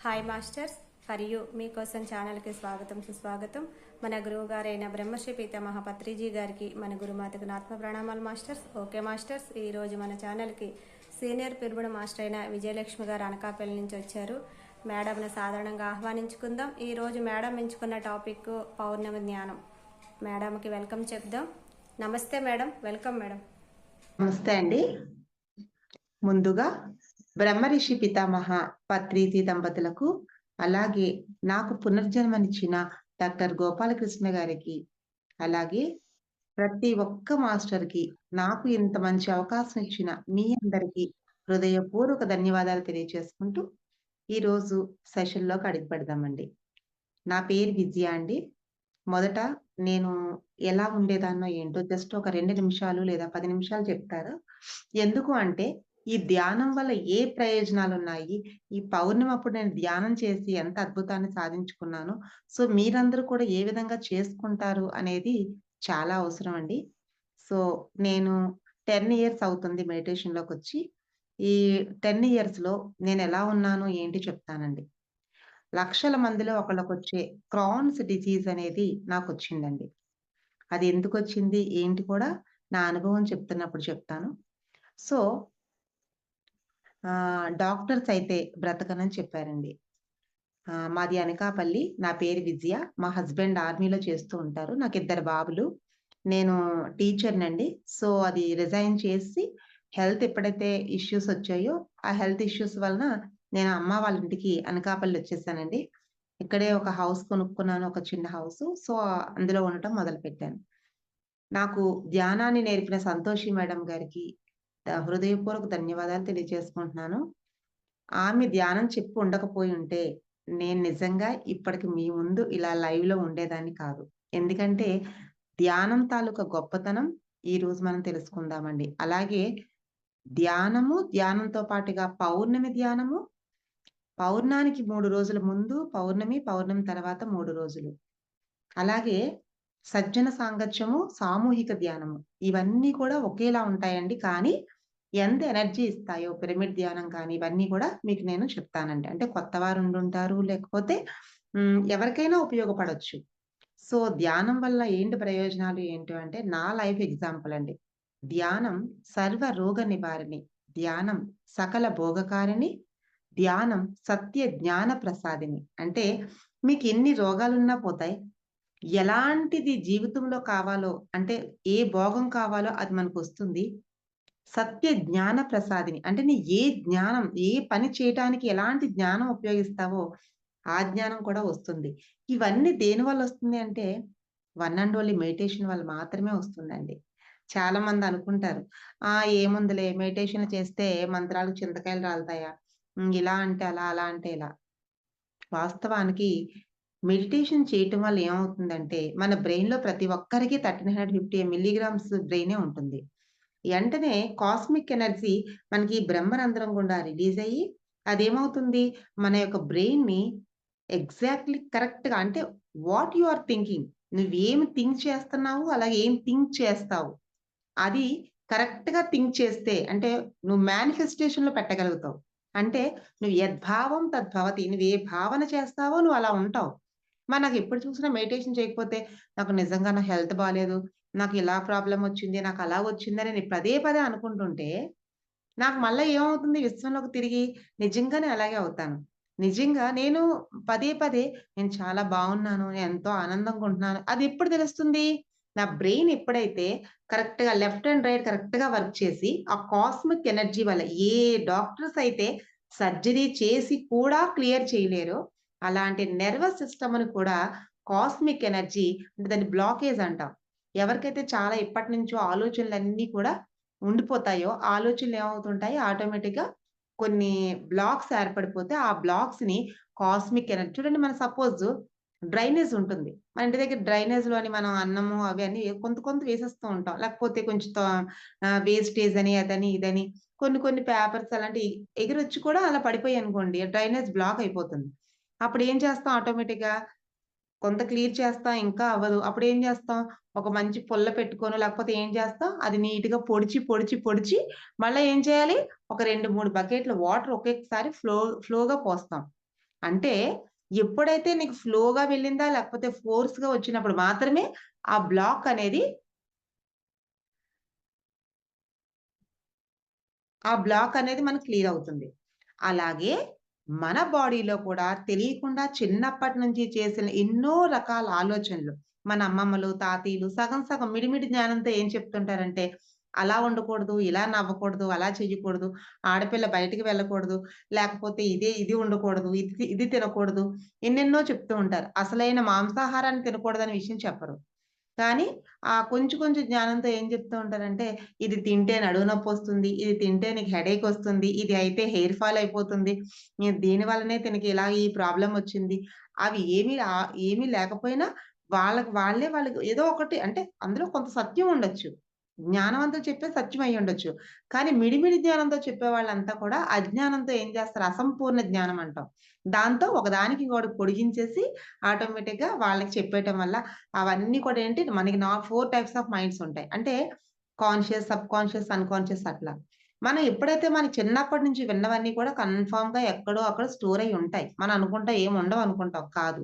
Hi masters, for you మీకోసం ఛానల్కి స్వాగతం సుస్వాగతం. మన గురువు గారైన బ్రహ్మశ్రీ పీతామహ పత్రిజీ గారికి మన గురుమాతకు ఆత్మ ప్రణామాలు మాస్టర్స్. ఓకే మాస్టర్స్, ఈరోజు మన ఛానల్కి సీనియర్ పిరుబుడు మాస్టర్ అయిన విజయలక్ష్మి గారు అనకాపల్లి నుంచి వచ్చారు. మేడంను సాధారణంగా ఆహ్వానించుకుందాం. ఈరోజు మేడం ఎంచుకున్న టాపిక్ పౌర్ణమి జ్ఞానం. మేడంకి వెల్కమ్ చెప్దాం. నమస్తే మేడం, వెల్కమ్ మేడం. నమస్తే అండి. ముందుగా బ్రహ్మరిషి పితామహ పత్రిజీ దంపతులకు, అలాగే నాకు పునర్జన్మనిచ్చిన డాక్టర్ గోపాలకృష్ణ గారికి, అలాగే ప్రతి ఒక్క మాస్టర్కి నాకు ఇంత మంచి అవకాశం ఇచ్చిన మీ అందరికీ హృదయపూర్వక ధన్యవాదాలు తెలియజేసుకుంటూ ఈరోజు సెషన్లోకి అడుగు పెడదామండి. నా పేరు విజయ అండి. మొదట నేను ఎలా ఉండేదాన్నో ఏంటో జస్ట్ ఒక 2 నిమిషాలు లేదా 10 నిమిషాలు చెప్తారా? ఎందుకు అంటే ఈ ధ్యానం వల్ల ఏ ప్రయోజనాలున్నాయి? ఈ పౌర్ణమి అప్పుడు నేను ధ్యానం చేసి ఎంత అద్భుతాన్ని సాధించుకున్నాను. సో, మీరందరూ కూడా ఏ విధంగా చేసుకుంటారు అనేది చాలా అవసరం అండి. సో, నేను 10 ఇయర్స్ అవుతుంది మెడిటేషన్‌లోకొచ్చి. ఈ 10 ఇయర్స్‌లో నేనెలా ఉన్నాను, ఏంటి చెప్తానండి. లక్షల మందిలో ఒకళ్ళకొచ్చే క్రాన్స్ డిసీజ్ అనేది నాకొచ్చిందండి. అది ఎందుకొచ్చింది, ఏంటి కూడా నా అనుభవం చెప్తున్నప్పుడు చెప్తాను. సో, డాక్టర్స్ అయితే బ్రతకనని చెప్పారండి. మాది అనకాపల్లి. నా పేరు విజయ. మా హస్బెండ్ ఆర్మీలో చేస్తూ ఉంటారు. నాకిద్దరు బాబులు. నేను టీచర్‌నండి. సో, అది రిజైన్ చేసి హెల్త్ ఎప్పుడైతే ఇష్యూస్ వచ్చాయో, ఆ హెల్త్ ఇష్యూస్ వలన నేను అమ్మ వాళ్ళ ఇంటికి అనకాపల్లి వచ్చేసానండి. ఇక్కడే ఒక హౌస్ కొనుక్కున్నాను. ఒక చిన్న హౌసు. సో, అందులో ఉండటం మొదలుపెట్టాను. నాకు ధ్యానాన్ని నేర్పిన సంతోషి మేడం గారికి హృదయపూర్వక ధన్యవాదాలు తెలియజేసుకుంటున్నాను. ఆమె ధ్యానం చెప్పి ఉండకపోయుంటే, నేను నిజంగా ఇప్పటికి మీ ముందు ఇలా లైవ్‌లో ఉండేదాన్ని కాదు. ఎందుకంటే, ధ్యానం తాలూకా గొప్పతనం ఈరోజు మనం తెలుసుకుందామండి. అలాగే ధ్యానము, ధ్యానంతో పాటుగా పౌర్ణమి ధ్యానము, పౌర్ణానికి 3 రోజుల ముందు పౌర్ణమి, పౌర్ణమి తర్వాత 3 రోజులు. అలాగే సజ్జన సాంగత్యము, సామూహిక ధ్యానము. ఇవన్నీ కూడా ఒకేలా ఉంటాయండి. కానీ ఎంత ఎనర్జీ ఇస్తాయో పిరమిడ్ ధ్యానం కానీ ఇవన్నీ కూడా మీకు నేను చెప్తానండి. అంటే కొత్తవారు ఉండుంటారు. లేకపోతే ఎవరికైనా ఉపయోగపడొచ్చు. సో, ధ్యానం వల్ల ఏంటి ప్రయోజనాలు ఏంటి అంటే నా లైఫ్ ఎగ్జాంపుల్ అండి. ధ్యానం సర్వ రోగ నివారిణి. ధ్యానం సకల భోగకారిణి. ధ్యానం సత్య జ్ఞాన ప్రసాదిని. అంటే మీకు ఎన్ని రోగాలున్నా పోతాయి. ఎలాంటిది జీవితంలో కావాలో అంటే ఏ భోగం కావాలో అది మనకొస్తుంది. సత్య జ్ఞాన ప్రసాదిని. అంటే నీ ఏ జ్ఞానం, ఏ పని చేయటానికి ఎలాంటి జ్ఞానం ఉపయోగిస్తావో ఆ జ్ఞానం కూడా వస్తుంది. ఇవన్నీ దేనివల్ల వస్తుంది అంటే వన్ అండ్ ఓన్లీ మెడిటేషన్ వల్ల మాత్రమే వస్తుందండి. చాలా మంది అనుకుంటారు. ఏముందిలే మెడిటేషన్ చేస్తే మంత్రాలకు చింతకాయలు రాలుతాయా? ఇలా అంటే అలా, అలా అంటే ఇలా. వాస్తవానికి మెడిటేషన్ చేయటం వల్ల ఏమవుతుందంటే, మన బ్రెయిన్‌లో ప్రతి ఒక్కరికి 1350 మిల్లీగ్రామ్స్ బ్రెయినే ఉంటుంది. ఎంటనే కాస్మిక్ ఎనర్జీ మనకి బ్రహ్మరంధ్రం గుండా రిలీజ్ అయ్యి, అదేమవుతుంది మన యొక్క బ్రెయిన్‌ని ఎగ్జాక్ట్‌లీ కరెక్ట్‌గా అంటే వాట్ యూ ఆర్ థింకింగ్. నువ్వేమి థింక్ చేస్తున్నావు, అలాగే ఏం థింక్ చేస్తావు. అది కరెక్ట్‌గా థింక్ చేస్తే అంటే నువ్వు మేనిఫెస్టేషన్‌లో పెట్టగలుగుతావు. అంటే నువ్వు యద్భావం తద్భవతి. నువ్వు ఏ భావన చేస్తావో నువ్వు అలా ఉంటావు. నాకెప్పుడు చూసినా మెడిటేషన్ చేయకపోతే నాకు నిజంగా నా హెల్త్ బాలేదు. నాకు ఇలా ప్రాబ్లమ్ వచ్చింది. నాకు అలా వచ్చిందని నేను పదే పదే అనుకుంటుంటే, నాకు మళ్ళా ఏమవుతుంది విశ్వంలోకి తిరిగి నిజంగానే అలాగే అవుతాను. నిజంగా నేను పదే పదే నేను చాలా బావున్నాను. నేను ఎంతో ఆనందంగా ఉంటున్నాను. అది ఎప్పుడు తెలుస్తుంది? నా బ్రెయిన్ ఎప్పుడైతే కరెక్ట్‌గా లెఫ్ట్ అండ్ రైట్ కరెక్ట్‌గా వర్క్ చేసి, ఆ కాస్మిక్ ఎనర్జీ వల్ల ఏ డాక్టర్స్ అయితే సర్జరీ చేసి కూడా క్లియర్ చేయలేరో, అలాంటి నర్వస్ సిస్టమ్‌ని కూడా కాస్మిక్ ఎనర్జీ అంటే దాన్ని బ్లాకేజ్ అంటాం. ఎవరికైతే చాలా ఎప్పటినుంచో ఆలోచనలన్నీ కూడా ఉండిపోతాయో, ఆలోచనలు ఏమవుతుంటాయి ఆటోమేటిక్‌గా కొన్ని బ్లాక్స్ ఏర్పడిపోతే, ఆ బ్లాక్స్‌ని కాస్మిక్ ఎనర్జీ చూడండి మన సపోజ్ డ్రైనేజ్ ఉంటుంది. మన ఇంటి దగ్గర డ్రైనేజ్‌లోని మనం అన్నము అవి అన్నీ కొంత కొంత వేసేస్తూ ఉంటాం. లేకపోతే కొంచెం వేస్టేజ్ అని, అదని, ఇదని కొన్ని కొన్ని పేపర్స్ అలాంటియి ఎగిరొచ్చి కూడా అలా పడిపోయాయనుకోండి డ్రైనేజ్ బ్లాక్ అయిపోతుంది. అప్పుడేం చేస్తాం ఆటోమేటిక్‌గా కొంత క్లియర్ చేస్తాం. ఇంకా అవ్వదు. అప్పుడేం జేస్తాం, ఒక మంచి పుల్ల పెట్టుకోనో, లేకపోతే ఏం చేస్తాం, అది నీట్‌గా పొడిచి, పొడిచి, పొడిచి మళ్ళా ఏం చేయాలి, ఒక 2, 3 బకెట్ల వాటర్ ఒకేసారి ఫ్లోగా పోస్తాం. అంటే ఎప్పుడైతే నీకు ఫ్లోగా వెళ్ళిందా లేకపోతే ఫోర్స్‌గా వచ్చినప్పుడు మాత్రమే ఆ బ్లాక్ అనేది మనకు క్లియర్ అవుతుంది. అలాగే మన బాడీలో కూడా తెలియకుండా చిన్నప్పటి నుంచి చేసిన ఎన్నో రకాల ఆలోచనలు మన అమ్మమ్మలు, తాతయ్యలు సగం సగం మిడిమిడి జ్ఞానంతో ఏం చెప్తుంటారంటే, అలా ఉండకూడదు, ఇలా నవ్వకూడదు, అలా చెయ్యకూడదు, ఆడపిల్ల బయటికి వెళ్ళకూడదు, లేకపోతే ఇది ఉండకూడదు, ఇది తినకూడదు, ఎన్నెన్నో చెప్తూ ఉంటారు. అసలైన మాంసాహారాన్ని తినకూడదనే విషయం చెప్పరు. కానీ కొంచెం కొంచెం జ్ఞానంతో ఏం చెప్తూ ఉంటారంటే, ఇది తింటే నడుము నొప్పొస్తుంది. ఇది తింటే నీకు హెడేక్ వస్తుంది. ఇది అయితే హెయిర్ ఫాల్ అయిపోతుంది. దీని వల్లనే తినకి ఇలా ఈ ప్రాబ్లమ్ వచ్చింది. అవి ఏమీ లేకపోయినా వాళ్ళకి ఏదో ఒకటి అంటే అందులో కొంత సత్యం ఉండొచ్చు. జ్ఞానవంతులు చెప్పేది సత్యం అయ్యుండొచ్చు. కానీ మిడిమిడి జ్ఞానంతో చెప్పేవాళ్ళంతా కూడా అజ్ఞానంతో ఏం చేస్తారు అసంపూర్ణ జ్ఞానం అంటాం. దాంతో ఒకదానికి ఇంకోటి పొడిగించేసి ఆటోమేటిక్‌గా వాళ్ళకి చెప్పేయటం వల్ల అవన్నీ కూడా ఏంటి మనకి 4 టైప్స్ ఆఫ్ మైండ్స్ ఉంటాయి. అంటే కాన్షియస్, సబ్‌కాన్షియస్, అన్‌కాన్షియస్ అట్లా. మనం ఎప్పుడైతే మన చిన్నప్పటి నుంచి విన్నవన్నీ కూడా కన్ఫర్మ్‌గా ఎక్కడో అక్కడ స్టోర్ అయ్యి ఉంటాయి. మనం అనుకుంటాం ఏమి ఉండవు అనుకుంటాం. కాదు.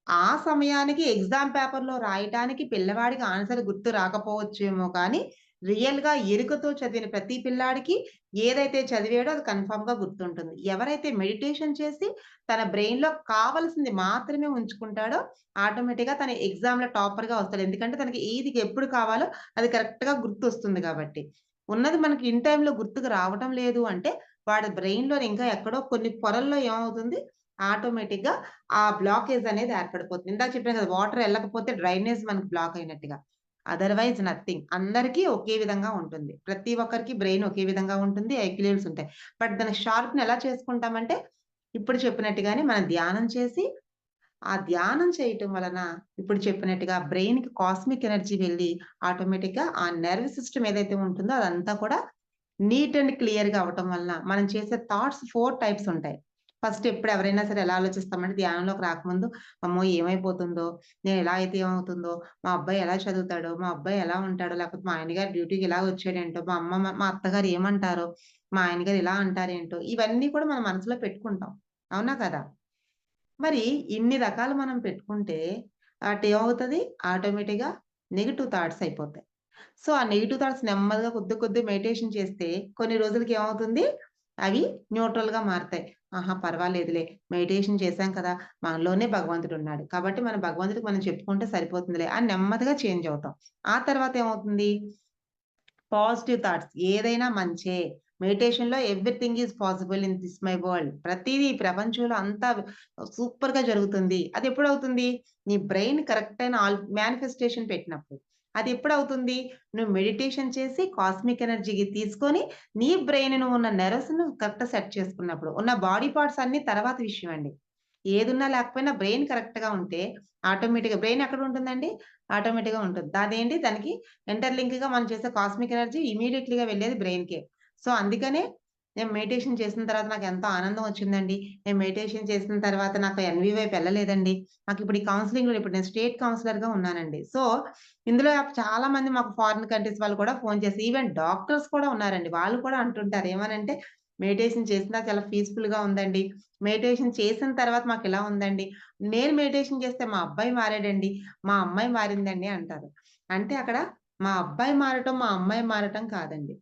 ఆ సమయానికి ఎగ్జామ్ పేపర్‌లో రాయటానికి పిల్లవాడికి ఆన్సర్ గుర్తు రాకపోవచ్చేమో కానీ, రియల్‌గా ఎరుకతో చదివిన ప్రతి పిల్లాడికి ఏదైతే చదివాడో అది కన్ఫర్మ్‌గా గుర్తుంటుంది. ఎవరైతే మెడిటేషన్ చేసి తన బ్రెయిన్‌లో కావాల్సింది మాత్రమే ఉంచుకుంటాడో ఆటోమేటిక్‌గా తన ఎగ్జామ్‌లో టాపర్‌గా వస్తాడు. ఎందుకంటే తనకి ఏది ఎప్పుడు కావాలో అది కరెక్ట్‌గా గుర్తొస్తుంది కాబట్టి. ఉన్నది మనకి ఇన్ టైమ్‌లో గుర్తుకు రావటం లేదు అంటే, వాడి బ్రెయిన్‌లో ఇంకా ఎక్కడో కొన్ని పొరల్లో ఏమవుతుంది ఆటోమేటిక్‌గా ఆ బ్లాకేజ్ అనేది ఏర్పడిపోతుంది. ఇందాక చెప్పాను కదా! వాటర్ ఎళ్ళకపోతే డ్రైనేజ్ మనకు బ్లాక్ అయినట్టుగా. Otherwise nothing. అందరికీ ఒకే విధంగా ఉంటుంది. ప్రతి ఒక్కరికి బ్రెయిన్ ఒకే విధంగా ఉంటుంది. ఐక్యూలేట్స్ ఉంటాయి. బట్ దాని షార్ప్‌ని ఎలా చేసుకుంటామంటే, ఇప్పుడు చెప్పినట్టుగానే మనం ధ్యానం చేసి, ఆ ధ్యానం చేయటం వలన ఇప్పుడు చెప్పినట్టుగా బ్రెయిన్‌కి కాస్మిక్ ఎనర్జీ వెళ్ళి ఆటోమేటిక్‌గా ఆ నర్వ్ సిస్టమ్ ఏదైతే ఉంటుందో అదంతా కూడా నీట్ అండ్ క్లియర్‌గా అవ్వటం వలన, మనం చేసే థాట్స్ 4 టైప్స్ ఉంటాయి. ఫస్ట్ ఎప్పుడు ఎవరైనా సరే ఎలా ఆలోచిస్తామంటే ధ్యానంలోకి రాకముందు, అమ్మో! ఏమైపోతుందో? నేను ఇలా అయితే ఏమవుతుందో? మా అబ్బాయి ఎలా చదువుతాడో? మా అబ్బాయి ఎలా ఉంటాడో? లేకపోతే మా ఆయన గారు డ్యూటీకి ఇలా వచ్చాడేంటో? మా అత్తగారు ఏమంటారో? మా ఆయన గారు ఇలా అంటారేంటో? ఇవన్నీ కూడా మన మనసులో పెట్టుకుంటాం. అవునా కదా? మరి ఇన్ని రకాలు మనం పెట్టుకుంటే అటేమవుతది? ఆటోమేటిక్‌గా నెగెటివ్ థాట్స్ అయిపోతాయి. సో, ఆ నెగెటివ్ థాట్స్ నెమ్మదిగా కొద్ది మెడిటేషన్ చేస్తే కొన్ని రోజులకి ఏమవుతుంది? అవి న్యూట్రల్‌గా మారతాయి. ఆహా! పర్వాలేదులే మెడిటేషన్ చేశాం కదా! మనలోనే భగవంతుడున్నాడు. కాబట్టి మన భగవంతుడికి మనం చెప్పుకుంటే సరిపోతుందిలే అని నెమ్మదిగా చేంజ్ అవుతాం. ఆ తర్వాత ఏమవుతుంది? పాజిటివ్ థాట్స్ ఏదైనా మంచే. మెడిటేషన్‌లో everything is possible in this my world. ప్రతీదీ ప్రపంచంలో అంతా సూపర్‌గా జరుగుతుంది. అదెప్పుడవుతుంది? నీ బ్రెయిన్ కరెక్ట్ అయిన మేనిఫెస్టేషన్ పెట్టినప్పుడు. అదెప్పుడవుతుంది? నువ్వు మెడిటేషన్ చేసి కాస్మిక్ ఎనర్జీకి తీసుకొని నీ బ్రెయిన్‌లో ఉన్న నెర్వ్స్‌ను కరెక్ట్‌గా సెట్ చేసుకున్నప్పుడు. ఉన్న బాడీ పార్ట్స్ అన్నీ తర్వాత విషయం అండి. ఏదున్నా లేకపోయినా బ్రెయిన్ కరెక్ట్‌గా ఉంటే ఆటోమేటిక్‌గా బ్రెయిన్ ఎక్కడుంటుందండి? ఆటోమేటిక్‌గా ఉంటుంది. దానికి ఇంటర్‌లింక్‌గా మనం చేసే కాస్మిక్ ఎనర్జీ ఇమ్మీడియేట్‌లీగా వెళ్ళేది బ్రెయిన్‌కే. సో, అందుకనే నేను మెడిటేషన్ చేసిన తర్వాత నాకెంతో ఆనందం వచ్చిందండి. నేను మెడిటేషన్ చేసిన తర్వాత నాకు ఎన్‌వి వైపు ఎళ్ళలేదండి. నాకిప్పుడు ఈ కౌన్సెలింగ్‌లో ఇప్పుడు నేను స్టేట్ కౌన్సిలర్‌గా ఉన్నానండి. సో, ఇందులో చాలా మంది మాకు ఫారిన్ కంట్రీస్ వాళ్ళు కూడా ఫోను చేసి ఈవెన్ డాక్టర్స్ కూడా ఉన్నారండి. వాళ్ళు కూడా అంటుంటారు. ఏమనంటే, "మెడిటేషన్ చేసినా చాలా పీస్‌ఫుల్‌గా ఉందండి. మెడిటేషన్ చేసిన తర్వాత మాకిలా ఉందండి. నేను మెడిటేషన్ చేస్తే మా అబ్బాయి మారాడండి. మా అమ్మాయి మారిందండి" అంటారు. అంటే అక్కడ మా అబ్బాయి మారటం, మా అమ్మాయి మారటం కాదండి.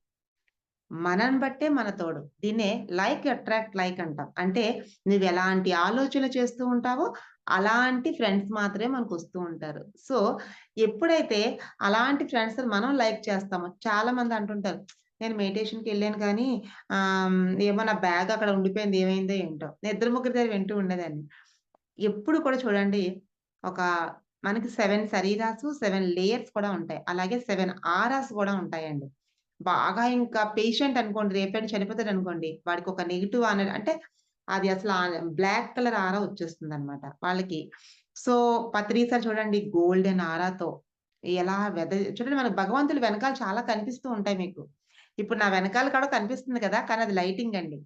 మనని బట్టే మన తోడు. దీన్నే లైక్ అట్రాక్ట్ లైక్ అంటాం. అంటే నువ్వెలాంటి ఆలోచనలు చేస్తూ ఉంటావో, అలాంటి ఫ్రెండ్స్ మాత్రమే మనకొస్తూ ఉంటారు. సో, ఎప్పుడైతే అలాంటి ఫ్రెండ్స్‌ని మనం లైక్ చేస్తామో చాలా మంది అంటుంటారు. నేను మెడిటేషన్‌కెళ్ళాను కానీ ఏమో నా బ్యాగ్ అక్కడ ఉండిపోయింది. ఏమైందో ఏంటో. నేను ఇద్దరు ముగ్గురి దగ్గర వింటూ ఉండేదాన్ని. ఎప్పుడు కూడా చూడండి ఒక మనకి 7 శరీరాసు, 7 లేయర్స్ కూడా ఉంటాయి. అలాగే 7 ఆరాస్ కూడా ఉంటాయండి. బాగా ఇంకా పేషెంట్ అనుకోండి రేపటి చనిపోతాడనుకోండి. వాడికొక నెగెటివ్ అంటే అది అసల బ్లాక్ కలర్ ఆరా వచ్చేస్తుందనమాట వాళ్ళకి. సో, పత్రిసారి చూడండి గోల్డెన్ ఆరాతో ఎలా చూడండి మనకు భగవంతులు వెనకాల చాలా కనిపిస్తూ ఉంటాయి మీకు. ఇప్పుడు నా వెనకాల కూడా కనిపిస్తుంది కదా! కానీ అది లైటింగ్ అండి.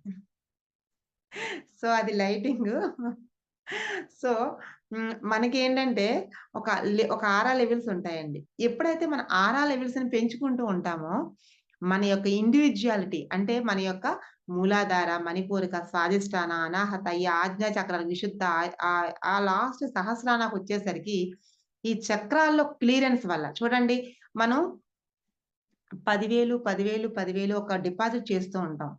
సో, అది లైటింగు. సో, మనకేంటంటే ఒక ఆరా లెవెల్స్ ఉంటాయండి. ఎప్పుడైతే మన ఆరా లెవెల్స్‌ని పెంచుకుంటూ ఉంటామో, మన యొక్క ఇండివిడ్యుయాలిటీ అంటే మన యొక్క మూలాధార, మణిపూరక, స్వాదిష్టాన, అనాహత ఈ ఆజ్ఞా చక్రాలు, విశుద్ధ ఆ లాస్ట్ సహస్రానాకొచ్చేసరికి ఈ చక్రాల్లో క్లియరెన్స్ వల్ల చూడండి మనం 10,000, 10,000, 10,000 ఒక డిపాజిట్ చేస్తూ ఉంటాం.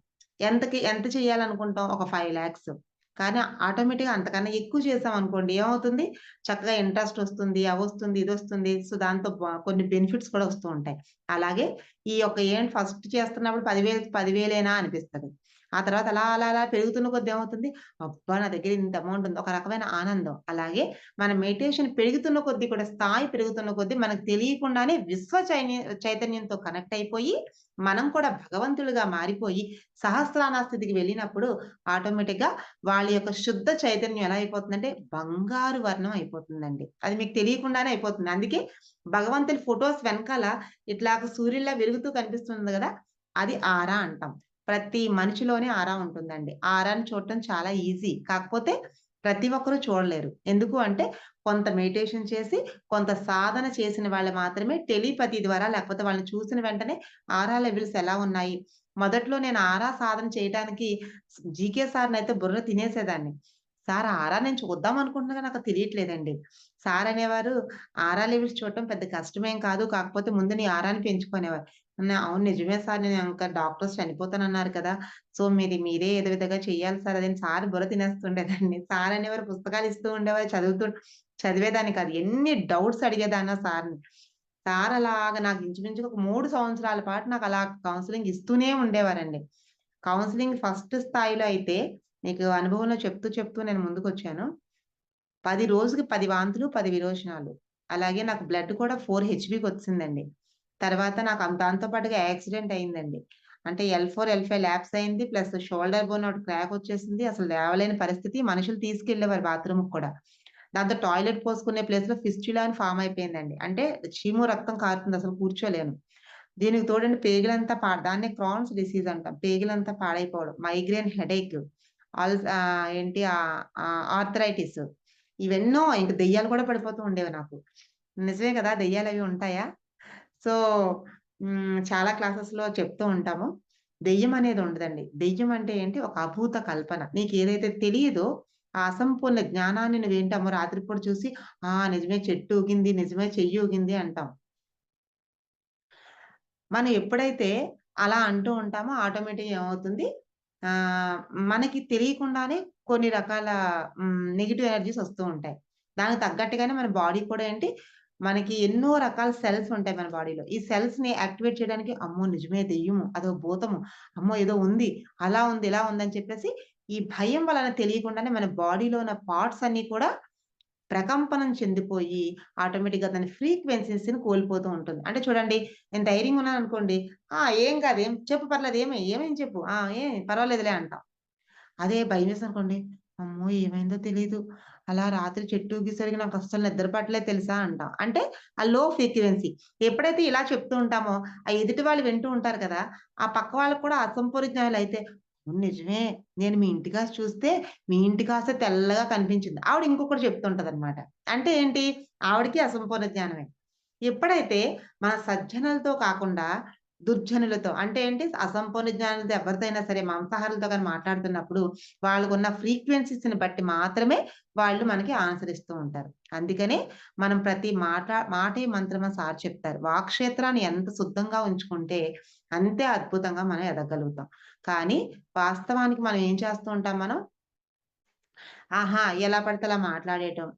ఎంత చేయాలనుకుంటాం? ఒక 5,00,000 కానీ ఆటోమేటిక్‌గా అంతకన్నా ఎక్కువ చేసామనుకోండి ఏమవుతుంది? చక్కగా ఇంట్రెస్ట్ వస్తుంది, అవొస్తుంది, ఇదొస్తుంది. సో, దాంతో కొన్ని బెనిఫిట్స్ కూడా వస్తూ ఉంటాయి. అలాగే ఈ యొక్క ఫస్ట్ చేస్తున్నప్పుడు 10,000 అనిపిస్తది. ఆ తర్వాత అలా, అలా, అలా పెరుగుతున్న కొద్దీ ఏమవుతుంది? అబ్బా! నా దగ్గర ఇంత అమౌంట్ ఉంది. ఒక రకమైన ఆనందం. అలాగే మన మెడిటేషన్ పెరుగుతున్న కొద్దీ కూడా స్థాయి పెరుగుతున్న కొద్దీ మనకు తెలియకుండానే చైతన్యంతో కనెక్ట్ అయిపోయి, మనం కూడా భగవంతుడిగా మారిపోయి సహస్రార స్థితికి వెళ్ళినప్పుడు ఆటోమేటిక్‌గా వాళ్ళ యొక్క శుద్ధ చైతన్యం ఎలా అయిపోతుందంటే బంగారు వర్ణం అయిపోతుందండి. అది మీకు తెలియకుండానే అయిపోతుంది. అందుకే భగవంతుడి ఫోటోస్ వెనకాల ఇట్లాగ సూర్యుడిలా వెలుగుతూ కనిపిస్తుంది గదా! అది ఆరా అంటాం. ప్రతి మనిషిలోనే ఆరా ఉంటుందండి. ఆ ఆరాని చూడటం చాలా ఈజీ. కాకపోతే ప్రతి ఒక్కరు చూడలేరు. ఎందుకు అంటే కొంత మెడిటేషన్ చేసి, కొంత సాధన చేసిన వాళ్ళు మాత్రమే టెలిపతి ద్వారా లేకపోతే వాళ్ళని చూసిన వెంటనే ఆరా లెవెల్స్ ఎలా ఉన్నాయి. మొదట్లో నేను ఆరా సాధన చేయటానికి జీకే సార్‌నయితే బుర్ర తినేసేదాన్ని. సార్ ఆరా నేను చూద్దాం అనుకుంటున్నా గాని నాకు తెలియట్లేదండి. సార్ అనేవారు, "ఆరా లెవెల్స్ చూడటం పెద్ద కష్టమేం కాదు. కాకపోతే ముందు నీ ఆరాని పెంచుకో" అనేవారు. అవును నిజమే సార్. నేను ఇంకా డాక్టర్స్ చనిపోతానన్నారు కదా! సో, మీరే ఏదో విధంగా చెయ్యాలి సార్ అదని సార్ బుర్ర తినేస్తుండేదాన్ని. సార్ అనేవారు పుస్తకాలు ఇస్తూ ఉండేవారు. చదివేదాన్ని కాదు. ఎన్ని డౌట్స్ అడిగేదాన్నో సార్‌ని. సార్ అలాగా నాకు ఇంచుమించుగా ఒక 3 సంవత్సరాల పాటు నాకలా కౌన్సెలింగ్ ఇస్తూనే ఉండేవారండి. కౌన్సెలింగ్ ఫస్ట్ స్థాయిలో అయితే మీకు అనుభవంలో చెప్తూ నేను ముందుకొచ్చాను. 10 రోజుకి 10 వాంతులు, 10 విరోచనాలు. అలాగే నాకు బ్లడ్ కూడా 4 హెచ్‌బీకొచ్చేసిందండి. తర్వాత నాకు దాంతో పాటుగా యాక్సిడెంట్ అయిందండి. అంటే L4, L5 ల్యాప్స్ అయింది. ప్లస్ షోల్డర్ బోన్ ఒకటి క్రాక్ వచ్చేసింది. అసలు లేవలేని పరిస్థితి. మనుషులు తీసుకెళ్ళేవారు బాత్రూమ్‌కి కూడా. దాంతో టాయిలెట్ పోసుకునే ప్లేస్‌లో ఫిస్టులా అని ఫార్మ్ అయిపోయిందండి. అంటే చీము రక్తం కారుతుంది. అసలు కూర్చోలేను. దీనికి తోడండి పేగులంతా దాన్నే క్రాన్స్ డిసీజ్ అంటాం. పేగులంతా పాడైపోవడం, మైగ్రేన్ హెడేక్, ఏంటి ఆర్థరైటిస్ ఇవెన్నో ఇంక దెయ్యాలు కూడా పడిపోతూ ఉండేవి నాకు. నిజమే కదా! దెయ్యాలవి ఉంటాయా? సో, చాలా క్లాసెస్‌లో చెప్తూ ఉంటాము. దెయ్యం అనేది ఉండదండి. దెయ్యం అంటే ఏంటి? ఒక అభూత కల్పన. నీకేదైతే తెలీదో ఆ అసంపూర్ణ జ్ఞానాన్ని నువ్వేంటమ్మో రాత్రిపూట చూసి, ఆ! నిజమే చెట్టు ఊగింది, నిజమే చెయ్యి ఊగింది అంటాం. మనం ఎప్పుడైతే అలా అంటూ ఉంటామో ఆటోమేటిక్‌గా ఏమవుతుంది ఆహ్, మనకి తెలియకుండానే కొన్ని రకాల నెగెటివ్ ఎనర్జీస్ వస్తూ ఉంటాయి. దానికి తగ్గట్టుగానే మన బాడీ కూడా ఏంటి మనకి ఎన్నో రకాల సెల్స్ ఉంటాయి మన బాడీలో. ఈ సెల్స్‌ని యాక్టివేట్ చేయడానికి అమ్మో! నిజమే దెయ్యము, అదో భూతము, అమ్మో! ఏదో ఉంది, అలా ఉంది, ఇలా ఉందని చెప్పేసి ఈ భయం వలన తెలియకుండానే మన బాడీలో ఉన్న పార్ట్స్ అన్నీ కూడా ప్రకంపనం చెందిపోయి ఆటోమేటిక్‌గా దాని ఫ్రీక్వెన్సీస్‌ని కోల్పోతూ ఉంటుంది. అంటే చూడండి నేను ధైర్యంగా ఉన్నాననుకోండి, "ఆ! ఏం కాదు. చెప్పు పర్లేదు ఏమైంది చెప్పు. ఆ! పర్వాలేదులే" అంటాం. అదే భయమేసిందనుకోండి, "అమ్మో! ఏమైందో తెలీదు. అలా రాత్రి చెట్టు ఊగేసరికి నాకస్సలు నిద్ర పట్టలేదు తెలుసా" అంటాం. అంటే ఆ లో ఫ్రీక్వెన్సీ. ఎప్పుడైతే ఇలా చెప్తూ ఉంటామో, ఆ ఎదుటి వాళ్ళు వింటూ ఉంటారు కదా! ఆ పక్క వాళ్ళకి కూడా అసంపూర్ణాలైతే, "అవును నిజమే. నేను మీ ఇంటి కాసి చూస్తే, మీ ఇంటి కాసే తెల్లగా కనిపించింది." ఆవిడ ఇంకొకటి చెప్తుంటదనమాట. అంటే ఏంటి? ఆవిడకి అసంపూర్ణ జ్ఞానమే. ఎప్పుడైతే మన సజ్జనులతో కాకుండా దుర్జనులతో అంటే ఏంటి అసంపూర్ణ జ్ఞానులతో ఎవరితో అయినా సరే మాంసాహారులతో గాని మాట్లాడుతున్నప్పుడు వాళ్ళకున్న ఫ్రీక్వెన్సీస్‌ని బట్టి మాత్రమే వాళ్ళు మనకి ఆన్సర్ ఇస్తూ ఉంటారు. అందుకనే మనం ప్రతి మాటే మంత్రమని సార్ చెప్తారు. వాక్క్షేత్రాన్ని ఎంత శుద్ధంగా ఉంచుకుంటే అంతే అద్భుతంగా మనం ఎదగలుగుతాం. కానీ వాస్తవానికి మనం ఏం చేస్తూ ఉంటాం మనం ఆహా! ఎలా పడితే అలా మాట్లాడేయటం.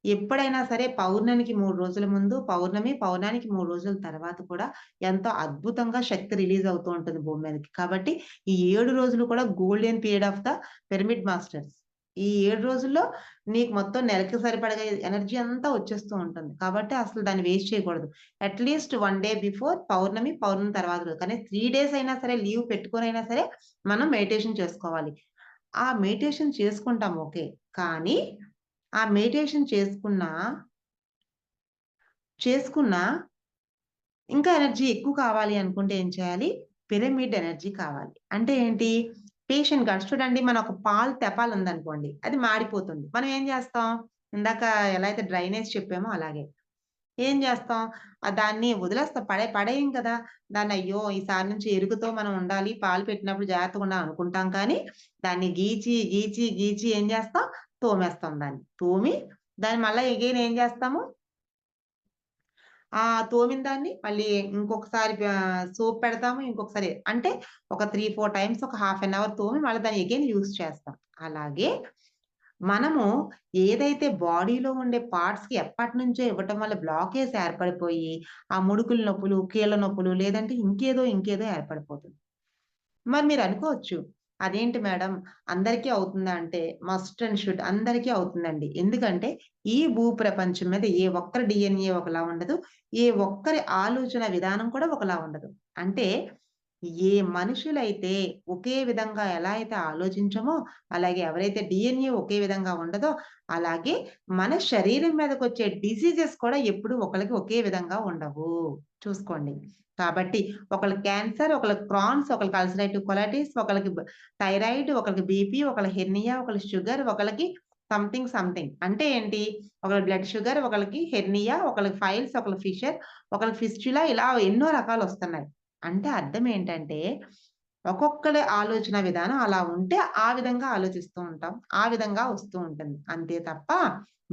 ఎప్పుడైనా సరే పౌర్ణమికి 3 రోజుల ముందు, పౌర్ణానికి 3 రోజుల తర్వాత కూడా ఎంతో అద్భుతంగా శక్తి రిలీజ్ అవుతూ ఉంటుంది భూమి మీదకి. కాబట్టి ఈ 7 రోజులు కూడా golden period of the pyramid masters. ఈ 7 రోజుల్లో నీకు మొత్తం నెలకి సరిపడగా ఎనర్జీ అంతా వచ్చేస్తూ ఉంటుంది. కాబట్టి అసలు దాన్ని వేస్ట్ చేయకూడదు. అట్‌లీస్ట్ 1 డే బిఫోర్ పౌర్ణమి తర్వాత రోజు. కానీ 3 డేస్ అయినా సరే లీవ్ పెట్టుకొనైనా సరే మనం మెడిటేషన్ చేసుకోవాలి. ఆ మెడిటేషన్ చేసుకుంటాం ఓకే. కానీ, ఆ మెడిటేషన్ చేసుకున్నా ఇంకా ఎనర్జీ ఎక్కువ కావాలి అనుకుంటే ఏం చేయాలి? పిరమిడ్ ఎనర్జీ కావాలి. అంటే ఏంటి? పేషెంట్‌గా చూడండి మనం ఒక పాలు తెపాలుందనుకోండి. అది మాడిపోతుంది. మనం ఏం చేస్తాం? ఇందాక ఎలా అయితే డ్రైనేజ్ చెప్పామో అలాగే. ఏం చేస్తాం? దాన్ని వదిలేస్తాం. పడేయం కదా! దాన్ని అయ్యో! ఈసారి నుంచి ఎరుకుతో మనం ఉండాలి. పాలు పెట్టినప్పుడు జాగ్రత్తగా ఉండాలి అనుకుంటాం కానీ, దాన్ని గీచి, గీచి, గీచి ఏం చేస్తాం? తోమేస్తాం దాన్ని. తోమి దాన్ని మళ్ళా ఎగైన్ ఏం చేస్తాము? తోమిన దాన్ని మళ్ళీ ఇంకొకసారి సోప్ పెడతాము. ఇంకొకసారి అంటే ఒక 3, 4 టైమ్స్ ఒక హాఫ్ అన్ అవర్ తోమి మళ్ళీ దాన్ని అగైన్ యూజ్ చేస్తాం. అలాగే మనము ఏదైతే బాడీలో ఉండే పార్ట్స్‌కి ఎప్పటినుంచో ఇవ్వటం వల్ల బ్లాకేజ్ ఏర్పడిపోయి, ఆ ముడుకుల నొప్పులు, కీళ్ళ నొప్పులు లేదంటే ఇంకేదో, ఇంకేదో ఏర్పడిపోతుంది. మరి మీరనుకోవచ్చు, అదేంటి మేడం అందరికీ అవుతుందా అంటే, మస్ట్ అండ్ షుడ్ అందరికీ అవుతుందండి. ఎందుకంటే, ఈ భూప్రపంచం మీద ఏ ఒక్కరి డీఎన్ఏ ఒకలా ఉండదు. ఏ ఒక్కరి ఆలోచన విధానం కూడా ఒకలా ఉండదు. అంటే, ఏ మనుషులైతే ఒకే విధంగా ఎలా అయితే ఆలోచించమో, అలాగే ఎవరైతే డీఎన్ఏ ఒకే విధంగా ఉండదో, అలాగే మన శరీరం మీదకొచ్చే డిసీజెస్ కూడా ఎప్పుడు ఒకళ్ళకి ఒకే విధంగా ఉండవు. చూసుకోండి. కాబట్టి ఒకళ్ళకి క్యాన్సర్, ఒకళ్ళకి క్రాన్స్, ఒకళ్ళకి అల్సరేటివ్ కొలైటిస్, ఒకళ్ళకి థైరాయిడ్, ఒకళ్ళకి బీపీ, ఒకళ్ళకి హెర్నియా, ఒకళ్ళకి షుగర్, ఒకళ్ళకి సంథింగ్ సంథింగ్. అంటే ఏంటి? ఒకళ్ళకి బ్లడ్ షుగర్, ఒకళ్ళకి హెర్నియా, ఒకళ్ళకి ఫైల్స్, ఒకళ్ళకి ఫిషర్, ఒకళ్ళకి ఫిస్టులా ఇలా ఎన్నో రకాలొస్తున్నాయి. అంటే అర్థం ఏంటంటే, ఒక్కొక్కడి ఆలోచన విధానం అలా ఉంటే, ఆ విధంగా ఆలోచిస్తూ ఉంటాం. ఆ విధంగా వస్తూ ఉంటుంది. అంతే తప్ప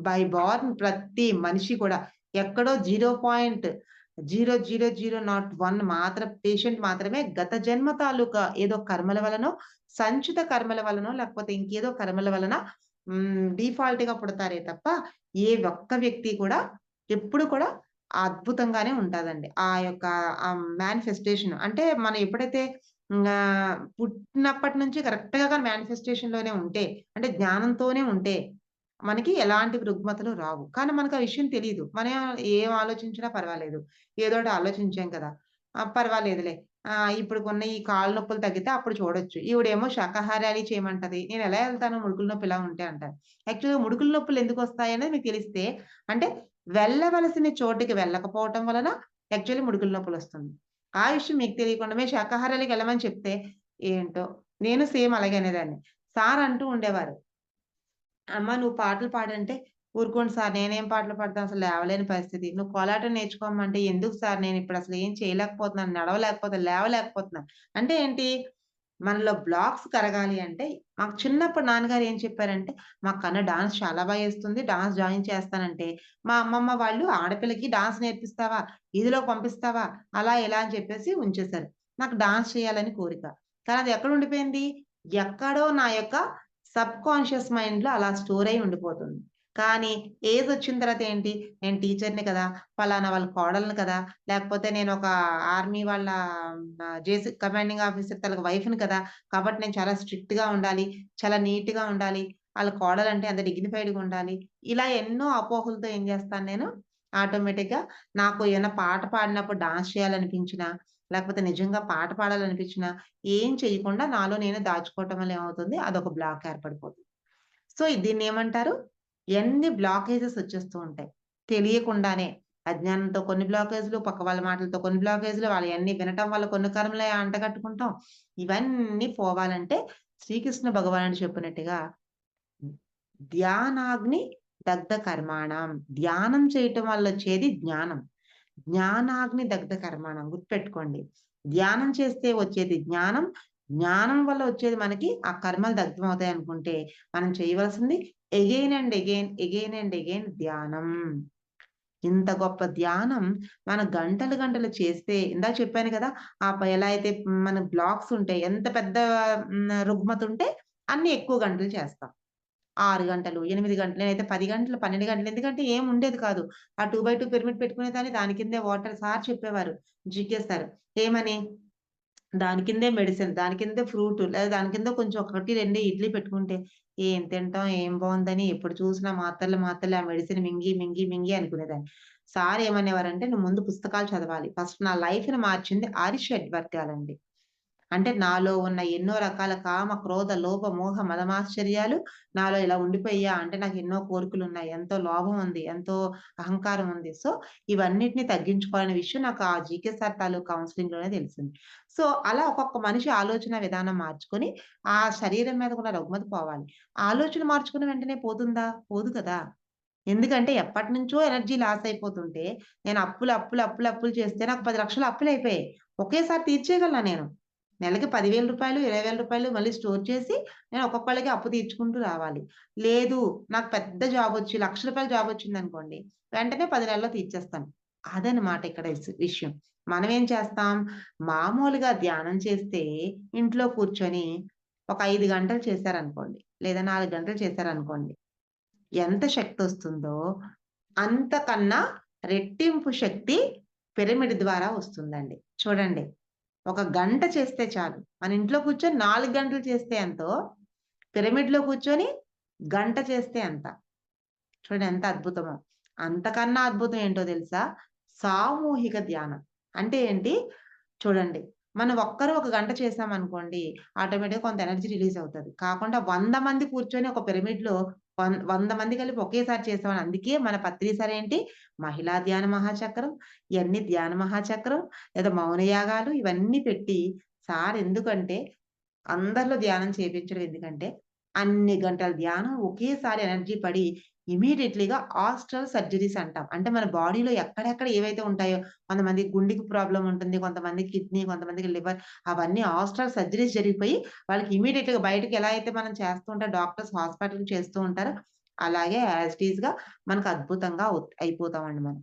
బై బార్న్ ప్రతి మనిషి కూడా ఎక్కడో 0.0001 పేషెంట్ మాత్రమే గత జన్మ తాలూకా ఏదో కర్మల వలనో, సంచిత కర్మల వలనో, లేకపోతే ఇంకేదో కర్మల వలన డిఫాల్ట్‌గా పుడతారే తప్ప, ఏ ఒక్క వ్యక్తి కూడా ఎప్పుడు కూడా అద్భుతంగానే ఉంటాదండి. ఆ యొక్క మేనిఫెస్టేషన్ అంటే మనం ఎప్పుడైతే పుట్టినప్పటి నుంచి కరెక్ట్‌గా గాని మేనిఫెస్టేషన్‌లోనే ఉంటే, అంటే జ్ఞానంతోనే ఉంటే, మనకి ఎలాంటి రుగ్మతలు రావు. కానీ మనకు ఆ విషయం తెలీదు. మనం ఏం ఆలోచించినా పర్వాలేదు. ఏదోటి ఆలోచించాం కదా! పర్వాలేదులే. ఇప్పుడుకున్న ఈ కాళ్ళు నొప్పులు తగ్గితే అప్పుడు చూడొచ్చు. ఈవిడేమో శాకాహారాలు చేయమంటది. నేనెలా ఎళ్తాను ముడుకుల నొప్పి ఇలా ఉంటే అంటారు. యాక్చువల్‌గా ముడుకుల నొప్పులు ఎందుకొస్తాయనేది మీకు తెలిస్తే అంటే వెళ్ళవలసిన చోటికి వెళ్ళకపోవటం వలన యాక్చువల్లీ ముడుకుల నొప్పులొస్తుంది. ఆ విషయం మీకు తెలియకుండా మేము శాకాహారాలకెళ్ళమని చెప్తే, ఏంటో నేను సేమ్ అలాగే అనేదాన్ని. సార్ అంటూ ఉండేవారు. అమ్మ నువ్వు పాటలు పాడంటే, ఊరుకోండి సార్ నేనేం పాటలు పాడతాను అసలు లేవలేని పరిస్థితి. నువ్వు కోలాటం నేర్చుకోమంటే, ఎందుకు సార్ నేనిప్పుడసలు ఏం చేయలేకపోతున్నాను, నడవలేకపోతున్నాను, లేవలేకపోతున్నాను. అంటే ఏంటి? మనలో బ్లాక్స్ కరగాలి అంటే, మాకు చిన్నప్పుడు నాన్నగారు ఏం చెప్పారంటే, మా కన్న డాన్స్ చాలా ఏస్తుంది. డాన్స్ జాయిన్ చేస్తానంటే, మా అమ్మమ్మ వాళ్ళు ఆడపిల్లకి డాన్స్ నేర్పిస్తావా? ఈదిలోకి పంపిస్తావా? అలా ఇలా అని చెప్పేసి ఉంచేశారు. నాకు డాన్స్ చేయాలని కోరిక. కానీ అది ఎక్కడ ఉండిపోయింది? ఎక్కడో నా యొక్క సబ్‌కాన్షియస్ మైండ్‌లో అలా స్టోర్ అయ్యి ఉండిపోతుంది. కానీ ఏజొచ్చిన తర్వాత ఏంటి? నేను టీచర్‌ని కదా! పలానా వాళ్ళ కోడలిని కదా! లేకపోతే నేనొక ఆర్మీ వాళ్ళ కమాండింగ్ ఆఫీసర్ తాలూకా వైఫ్‌ని కదా! కాబట్టి నేను చాలా స్ట్రిక్ట్‌గా ఉండాలి. చాలా నీట్‌గా ఉండాలి. ఆళ్ళ కోడలంటే అంత డిగ్నిఫైడ్‌గా ఉండాలి. ఇలా ఎన్నో అపోహలతో ఏం చేస్తాను నేను, ఆటోమేటిక్‌గా నాకు ఏమైనా పాట పాడినప్పుడు డాన్స్ చేయాలనిపించినా, లేకపోతే నిజంగా పాట పాడాలనిపించినా, ఏం చేయకుండా నాలో నేను దాచుకోవటం వల్ల ఏమవుతుంది, అదొక బ్లాక్ ఏర్పడిపోతుంది. సో, దీన్నేమంటారు? ఎన్ని బ్లాకేజెస్ వచ్చేస్తూ ఉంటాయి. తెలియకుండానే. అజ్ఞానంతో కొన్ని బ్లాకేజ్‌లు, పక్క వాళ్ళ మాటలతో కొన్ని బ్లాకేజ్‌లు, వాళ్ళయన్నీ వినటం వల్ల కొన్ని కర్మలు అంటగట్టుకుంటాం. ఇవన్నీ పోవాలంటే శ్రీకృష్ణ భగవానుడు చెప్పినట్టుగా ధ్యానాగ్ని దగ్ధ కర్మాణం. ధ్యానం చేయటం వల్ల వచ్చేది జ్ఞానం. జ్ఞానాగ్ని దగ్ధ కర్మాణం గుర్తుపెట్టుకోండి. ధ్యానం చేస్తే వచ్చేది జ్ఞానం. జ్ఞానం వల్ల వచ్చేది మనకి ఆ కర్మలు దగ్ధమవుతాయనుకుంటే, మనం చేయవలసింది again and again, again and again ధ్యానం. ఇంత గొప్ప ధ్యానం మనం గంటలు, గంటలు చేస్తే ఇందాక చెప్పాను కదా! ఎలా అయితే మన బ్లాక్స్ ఉంటాయి. ఎంత పెద్ద రుగ్మతుంటే అన్ని ఎక్కువ గంటలు చేస్తాం. 6 గంటలు, 8 గంటలు నేనైతే 10 గంటలు, 12 గంటలు ఎందుకంటే ఏం ఉండేది కాదు. ఆ 2/2 పిరమిడ్ పెట్టుకునేదాన్ని దాని కిందే వాటర్ సార్ చెప్పేవారు. GK sir. ఏమని? దాని కిందే మెడిసిన్, దాని కిందే ఫ్రూట్ లేదా దాని కింద కొంచెం 1, 2 ఇడ్లీ పెట్టుకుంటే ఏం తింటాం, ఏం బావుందని ఎప్పుడు చూసినా మాత్రలు, మాత్రలు ఆ మెడిసిన్ మింగి, మింగి, మింగి అనుకునేదాన్ని. సార్ ఏమనేవారంటే, "నువ్వు ముందు పుస్తకాలు చదవాలి." ఫస్ట్ నా లైఫ్‌ని మార్చింది ఆరిష్ ఎడ్వర్డ్ గారండి. అంటే నాలో ఉన్న ఎన్నో రకాల కామ, క్రోధ, లోభ, మోహ, మదమాశ్చర్యాలు నాలో ఇలా ఉండిపోయాయా అంటే నాకు ఎన్నో కోరికలున్నాయి. ఎంతో లోభం ఉంది. ఎంతో అహంకారం ఉంది. సో, ఇవన్నిటిని తగ్గించుకోవాలనే విషయం నాకు ఆ జీకే సార్ తాలూకు కౌన్సెలింగ్‌లోనే తెలిసింది. సో, అలా ఒక్కొక్క మనిషి ఆలోచన విధానం మార్చుకొని, ఆ శరీరం మీద ఉన్న రుగ్మత పోవాలి. ఆలోచన మార్చుకున్న వెంటనే పోతుందా? పోదు కదా! ఎందుకంటే ఎప్పటినుంచో ఎనర్జీ లాస్ అయిపోతుంటే, నేను అప్పులు చేస్తే నాకు 10,00,000 అప్పులయిపోయాయి. ఒకేసారి తీర్చేయగలనా నేను? నెలకి రూ. 10,000, రూ. 20,000 మళ్ళీ స్టోర్ చేసి నేను ఒక్కొక్కళ్ళకి అప్పు తీర్చుకుంటూ రావాలి. లేదు, నాకు పెద్ద జాబొచ్చి రూ. 1,00,000 జాబొచ్చిందనుకోండి, వెంటనే 10 నెలల్లో తీర్చేస్తాను. అదనమాట ఇక్కడ విషయం. మనమేం చేస్తాం, మామూలుగా ధ్యానం చేస్తే ఇంట్లో కూర్చొని ఒక 5 గంటలు చేశారనుకోండి, లేదా 4 గంటలు చేశారనుకోండి, ఎంత శక్తొస్తుందో అంతకన్నా రెట్టింపు శక్తి పిరమిడ్ ద్వారా వస్తుందండి. చూడండి, ఒక గంట చేస్తే చాలు. మన ఇంట్లో కూర్చొని 4 గంటలు చేస్తే ఎంతో, పిరమిడ్‌లో కూర్చొని గంట చేస్తే ఎంత. చూడండి ఎంత అద్భుతమో. అంతకన్నా అద్భుతం ఏంటో తెలుసా? సామూహిక ధ్యానం. అంటే ఏంటి? చూడండి, మనం ఒక్కరు ఒక గంట చేశామనుకోండి, ఆటోమేటిక్‌గా కొంత ఎనర్జీ రిలీజ్ అవుతది. కాకుండా 100 మంది కూర్చొని ఒక పిరమిడ్‌లో 100 మంది కలిపి ఒకేసారి చేసామని అందుకే మన పత్రి సార్ ఏంటి, మహిళా ధ్యాన మహాచక్రం, ఇయన్నీ ధ్యాన మహాచక్రం, లేదా మౌన యాగాలు ఇవన్నీ పెట్టి సార్ ఎందుకంటే అందరిలో ధ్యానం చేపించడం ఎందుకంటే, అన్ని గంటల ధ్యానం ఒకేసారి ఎనర్జీ పడి ఇమ్మీడియేట్‌లీగా ఆస్ట్రల్ సర్జరీస్ అంటాం. అంటే మన బాడీలో ఎక్కడెక్కడ ఏవైతే ఉంటాయో, కొంతమందికి గుండెకి ప్రాబ్లమ్ ఉంటుంది. కొంతమందికి కిడ్నీ, కొంతమందికి లివర్, అవన్నీ ఆస్ట్రల్ సర్జరీస్ జరిగిపోయి వాళ్ళకి ఇమ్మీడియేట్‌గా బయటకి ఎలా అయితే మనం చేస్తూ ఉంటాం డాక్టర్స్ హాస్పిటల్‌కి చేస్తూ ఉంటారో, అలాగే యాజ్ ఇట్ ఈస్‌గా మనకు అద్భుతంగా అయిపోతామండి మనం.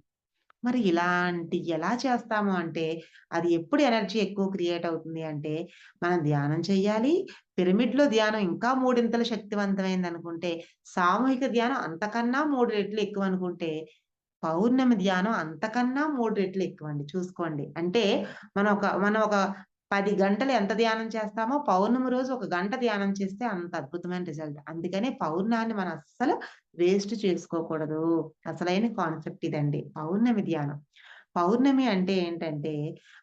మరి ఎలా చేస్తాము అంటే, అది ఎప్పుడు ఎనర్జీ ఎక్కువ క్రియేట్ అవుతుంది అంటే, మనం ధ్యానం చెయ్యాలి. పిరమిడ్‌లో ధ్యానం ఇంకా మూడింతలు శక్తివంతమైందనుకుంటే, సామూహిక ధ్యానం అంతకన్నా 3 రెట్లు ఎక్కువనుకుంటే, పౌర్ణమి ధ్యానం అంతకన్నా 3 రెట్లు ఎక్కువండి చూసుకోండి. అంటే మనం ఒక 10 గంటలు ఎంత ధ్యానం చేస్తామో, పౌర్ణమి రోజు ఒక గంట ధ్యానం చేస్తే అంత అద్భుతమైన రిజల్ట్. అందుకనే పౌర్ణాన్ని మనం అస్సలు వేస్ట్ చేసుకోకూడదు. అసలైన కాన్సెప్ట్ ఇదండి. పౌర్ణమి ధ్యానం. పౌర్ణమి అంటే ఏంటంటే,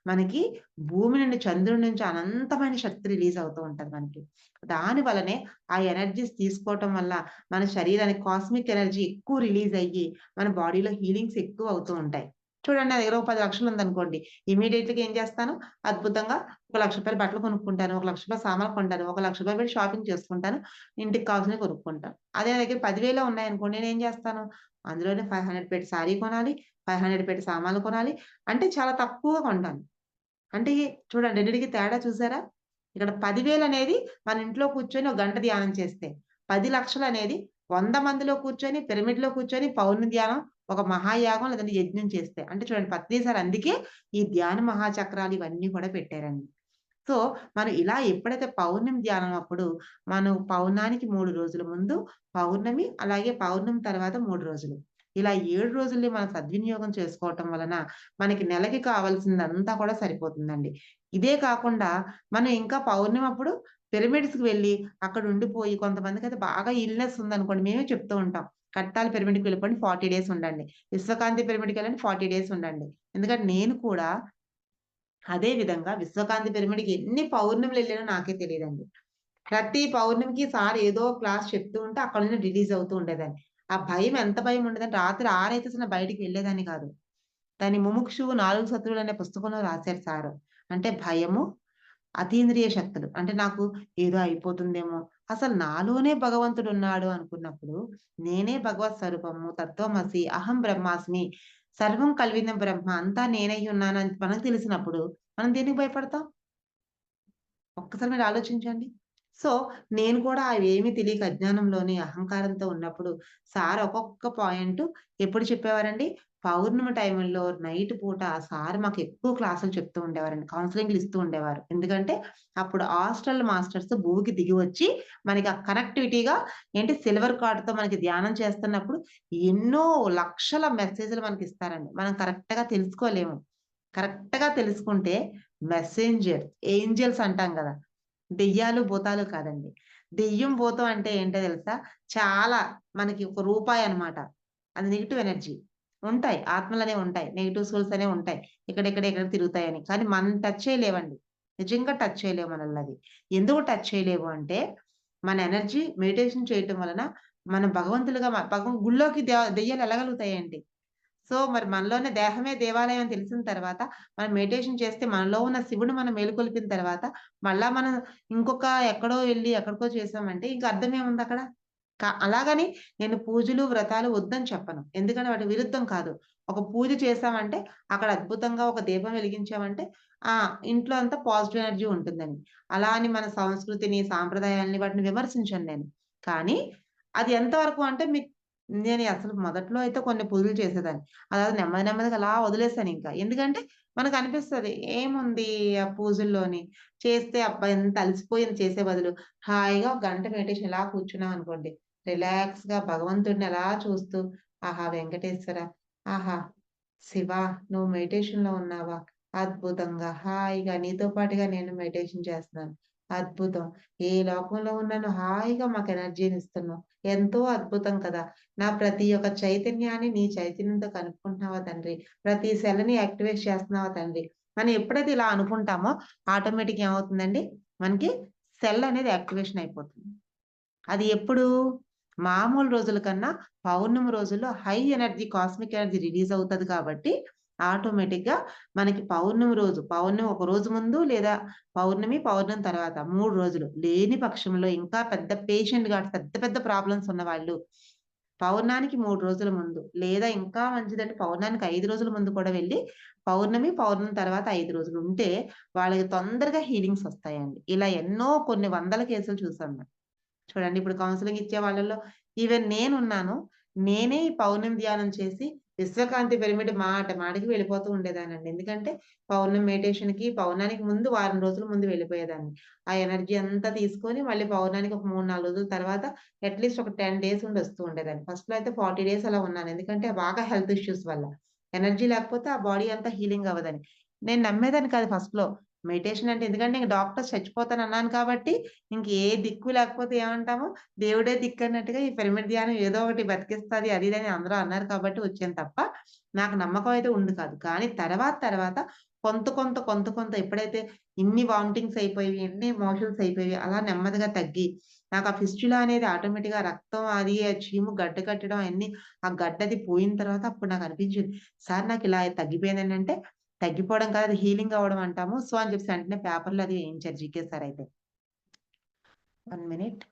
మనకి భూమి నుండి, చంద్రుడి నుంచి అనంతమైన శక్తి రిలీజ్ అవుతూ ఉంటది మనకి. దాని వల్లనే ఆ ఎనర్జీస్ తీసుకోవటం వల్ల మన శరీరానికి కాస్మిక్ ఎనర్జీ ఎక్కువ రిలీజ్ అయ్యి, మన బాడీలో హీలింగ్స్ ఎక్కువ అవుతూ ఉంటాయి. చూడండి, నా దగ్గర ఒక 10,00,000 ఉందనుకోండి. ఇమ్మీడియేట్‌లీగా ఏం చేస్తాను, అద్భుతంగా ఒక రూ. 1,00,000 బట్టలు కొనుక్కుంటాను. ఒక రూ. 1,00,000 సామాన్లు కొంటాను. ఒక రూ. 1,00,000 పెట్టి షాపింగ్ చేసుకుంటాను. ఇంటికి కావాల్సినవి కొనుక్కుంటాను. అదే నా దగ్గర 10,000 ఉన్నాయనుకోండి, నేనేం చేస్తాను, అందులోనే 500 పెట్టి శారీ కొనాలి. 500 పెట్టి సామాన్లు కొనాలి. అంటే చాలా తక్కువ కొంటాను. అంటే చూడండి రెండిటికి తేడా చూసారా? ఇక్కడ 10,000 అనేది మన ఇంట్లో కూర్చొని ఒక గంట ధ్యానం చేస్తే, 10,00,000 అనేది 100 మందిలో కూర్చొని, పిరమిడ్‌లో కూర్చొని పౌర్ణ ధ్యానం, ఒక మహాయాగం లేదంటే యజ్ఞం చేస్తే. అంటే చూడండి పత్రి సార్ అందుకే ఈ ధ్యాన మహాచక్రాలు ఇవన్నీ కూడా పెట్టారండి. సో, మనం ఇలా ఎప్పుడైతే పౌర్ణమి ధ్యానం అప్పుడు, మనం పౌర్ణానికి 3 రోజుల ముందు, పౌర్ణమి, అలాగే పౌర్ణమి తర్వాత 3 రోజులు. ఇలా 7 రోజుల్ని మనం సద్వినియోగం చేసుకోవటం వలన, మనకి నెలకి కావాల్సిందంతా కూడా సరిపోతుందండి. ఇదే కాకుండా, మనం ఇంకా పౌర్ణమి అప్పుడు పిరమిడ్స్‌కి వెళ్లి, అక్కడ ఉండిపోయి కొంతమందికైతే బాగా ఇల్‌నెస్ ఉందనుకోండి, మేమే చెప్తూ ఉంటాం. కట్టాల పిరమిడ్‌కి వెళ్ళిపోండి 40 డేస్ ఉండండి. విశ్వకాంతి పిరమిడ్‌కెళ్ళండి 40 డేస్ ఉండండి. ఎందుకంటే నేను కూడా అదే విధంగా విశ్వకాంతి పిరమిడ్‌కి ఎన్ని పౌర్ణములెళ్ళానో నాకే తెలీదండి. ప్రతి పౌర్ణమికి సార్ ఏదో క్లాస్ చెప్తూ ఉంటే అక్కడి నుంచి రిలీజ్ అవుతూ ఉండేదాన్ని. ఆ భయం ఎంత భయం ఉండేదంటే రాత్రి 6 అయితే అసలు బయటికి వెళ్ళేదాన్ని కాదు. దాన్ని 'ముముక్షువు 4 శత్రువులు' అనే పుస్తకంలో రాశారు సారు. అంటే భయము, అతీంద్రియ శక్తులు. అంటే నాకు ఏదో అయిపోతుందేమో, అసలు నాలోనే భగవంతుడున్నాడు అనుకున్నప్పుడు, నేనే భగవత్ స్వరూపము, తత్వమసి, అహం బ్రహ్మాస్మి, సర్వం కల్విదం బ్రహ్మ, అంతా నేనై ఉన్నానని మనకు తెలిసినప్పుడు, మనం దేనికి భయపడతాం? ఒక్కసారి మీరు ఆలోచించండి. సో, నేను కూడా అవేమీ తెలియక అజ్ఞానంలోని అహంకారంతో ఉన్నప్పుడు సార్ ఒక్కొక్క పాయింట్ ఎప్పుడు చెప్పేవారండి, పౌర్ణమి టైముల్లో నైట్ పూట సార్ మాకెక్కువ క్లాసులు చెప్తూ ఉండేవారండి. కౌన్సెలింగ్‌లు ఇస్తూ ఉండేవారు. ఎందుకంటే, అప్పుడు హాస్టల్ మాస్టర్స్ భూమికి దిగి వచ్చి మనకి ఆ కనెక్టివిటీగా ఏంటి సిల్వర్ కార్డ్‌తో మనకి ధ్యానం చేస్తున్నప్పుడు ఎన్నో లక్షల మెసేజ్‌లు మనకిస్తారండి. మనం కరెక్ట్‌గా తెలుసుకోలేము. కరెక్ట్‌గా తెలుసుకుంటే మెసెంజర్, ఏంజెల్స్ అంటాం గదా! దెయ్యాలు, భూతాలు కాదండి. దెయ్యం, భూతం అంటే ఏంటో తెలుసా? చాలా మనకి ఒక రూపాయన్నమాట. అది నెగెటివ్ ఎనర్జీ. ఉంటాయి. ఆత్మలనేవి ఉంటాయి. నెగెటివ్ సోల్స్ అనేవి ఉంటాయి. ఇక్కడ తిరుగుతాయని. కానీ మనం టచ్ చేయలేవండి. నిజంగా టచ్ చేయలేము మనల్నది. ఎందుకు టచ్ చేయలేము అంటే, మన ఎనర్జీ మెడిటేషన్ చేయటం వలన మనం భగవంతులుగా గుడిలోకి దెయ్యాలు ఎళ్ళగలుగుతాయేంటి? సో, మరి మనలోనే దేహమే దేవాలయం అని తెలిసిన తర్వాత, మనం మెడిటేషన్ చేస్తే మనలో ఉన్న శివుడు మనం మేలుకొలిపిన తర్వాత, మళ్ళా మనం ఇంకొక ఎక్కడో ఎళ్లి ఎక్కడికో చేసామంటే ఇంక అర్థమేముందక్కడ? అలాగని నేను పూజలు, వ్రతాలు వద్దని చెప్పను. ఎందుకంటే వాటి విరుద్ధం కాదు. ఒక పూజ చేశామంటే అక్కడ అద్భుతంగా ఒక దీపం వెలిగించామంటే ఆ! ఇంట్లో అంతా పాజిటివ్ ఎనర్జీ ఉంటుందని. అలా అని మన సంస్కృతిని, సాంప్రదాయాల్ని వాటిని విమర్శించను నేను. కానీ అది ఎంతవరకు అంటే నేను అసలు మొదట్లో అయితే కొన్ని పూజలు చేసేదాన్ని. అలా నెమ్మది నెమ్మదిగా అలా వదిలేసానింక. ఎందుకంటే మనకనిపిస్తది ఏముంది ఆ పూజల్లోని చేస్తే అబ్బా! ఎంత అలసిపోయింది చేసే బదులు హాయిగా ఒక గంట మెడిటేషన్ ఇలా కూర్చున్నామనుకోండి రిలాక్స్‌గా భగవంతుడిని అలా చూస్తూ, ఆహా! వెంకటేశ్వర, ఆహా! శివ నువ్వు మెడిటేషన్‌లో ఉన్నావా? అద్భుతంగా, హాయిగా నీతో పాటుగా నేను మెడిటేషన్ చేస్తున్నాను. అద్భుతం. ఏ లోకంలో ఉన్నానో హాయిగా మాకు ఎనర్జీనిస్తున్నావు. ఎంతో అద్భుతం కదా! నా ప్రతి ఒక్క చైతన్యాన్ని నీ చైతన్యంతో కలుపుకుంటున్నావా తండ్రి. ప్రతి సెల్‌ని యాక్టివేట్ చేస్తున్నావా తండ్రి. మనం ఎప్పుడైతే ఇలా అనుకుంటామో ఆటోమేటిక్‌గా ఏమవుతుందండి, మనకి సెల్ అనేది యాక్టివేషన్ అయిపోతుంది. అది ఎప్పుడు? మామూలు రోజుల కన్నా పౌర్ణమి రోజుల్లో high energy, cosmic energy release అవుతది కాబట్టి, ఆటోమేటిక్‌గా మనకి పౌర్ణమి ఒక రోజు ముందు లేదా పౌర్ణమి తర్వాత 3 రోజులు లేని పక్షంలో ఇంకా పెద్ద పేషెంట్‌గా పెద్ద పెద్ద ప్రాబ్లమ్స్ ఉన్నవాళ్ళు పౌర్ణానికి 3 రోజుల ముందు లేదా ఇంకా మంచిదంటే పౌర్ణానికి 5 రోజుల ముందు కూడా వెళ్లి పౌర్ణమి తర్వాత 5 రోజులు ఉంటే వాళ్ళకి తొందరగా హీలింగ్స్ వస్తాయండి. ఇలా ఎన్నో కొన్ని వందల కేసులు చూసాం మేము. చూడండి ఇప్పుడు కౌన్సెలింగ్ ఇచ్చే వాళ్ళలో ఈవెన్ నేనున్నాను. నేనే ఈ పౌర్ణమి ధ్యానం చేసి విశ్వకాంతి పిరమిడ్ మాట మాటికి వెళ్ళిపోతూ ఉండేదాన్నండి. ఎందుకంటే పౌర్ణానికి ముందు వారం రోజుల ముందు వెళ్ళిపోయేదాన్ని. ఆ ఎనర్జీ అంతా తీసుకొని మళ్ళీ పౌర్ణానికి ఒక 3, 4 రోజుల తర్వాత అట్‌లీస్ట్ ఒక 10 డేస్ ఉండి వస్తూ ఉండేదాన్ని. ఫస్ట్‌లో అయితే 40 డేస్ అలా ఉన్నాను. ఎందుకంటే బాగా హెల్త్ ఇష్యూస్ వల్ల. ఎనర్జీ లేకపోతే ఆ బాడీ అంతా హీలింగ్ అవ్వదని. నేను నమ్మేదాన్ని కాదు ఫస్ట్‌లో. మెడిటేషన్ అంటే ఎందుకంటే ఇంక డాక్టర్స్ చచ్చిపోతానన్నాను కాబట్టి ఇంక ఏ దిక్కు లేకపోతే ఏమంటాము, దేవుడే దిక్కన్నట్టుగా ఈ పిరమిడ్ ధ్యానం ఏదో ఒకటి బతికిస్తది అది ఇది అని అందరూ అన్నారు కాబట్టి వచ్చాను తప్ప, నాకు నమ్మకం అయితే ఉంది కాదు. కానీ తర్వాత కొంత ఎప్పుడైతే ఇన్ని వామిటింగ్స్ అయిపోయేవి, ఇన్ని మోషన్స్ అయిపోయేవి అలా నెమ్మదిగా తగ్గి, నాకు ఆ ఫిస్టులా అనేది ఆటోమేటిక్‌గా రక్తం అది ఆ చీము గడ్డ కట్టడం అయన్నీ ఆ గడ్డది పోయిన తర్వాత అప్పుడు నాకు అనిపించింది. సార్ నాకిలా తగ్గిపోయిందండి అంటే, తగ్గిపోవడం కాదు అది హీలింగ్ అవ్వడం అంటాము. సో, అని చెప్పేసి వెంటనే పేపర్‌లో అది ఏయించారు జీకే సార్ అయితే. 1 మినిట్.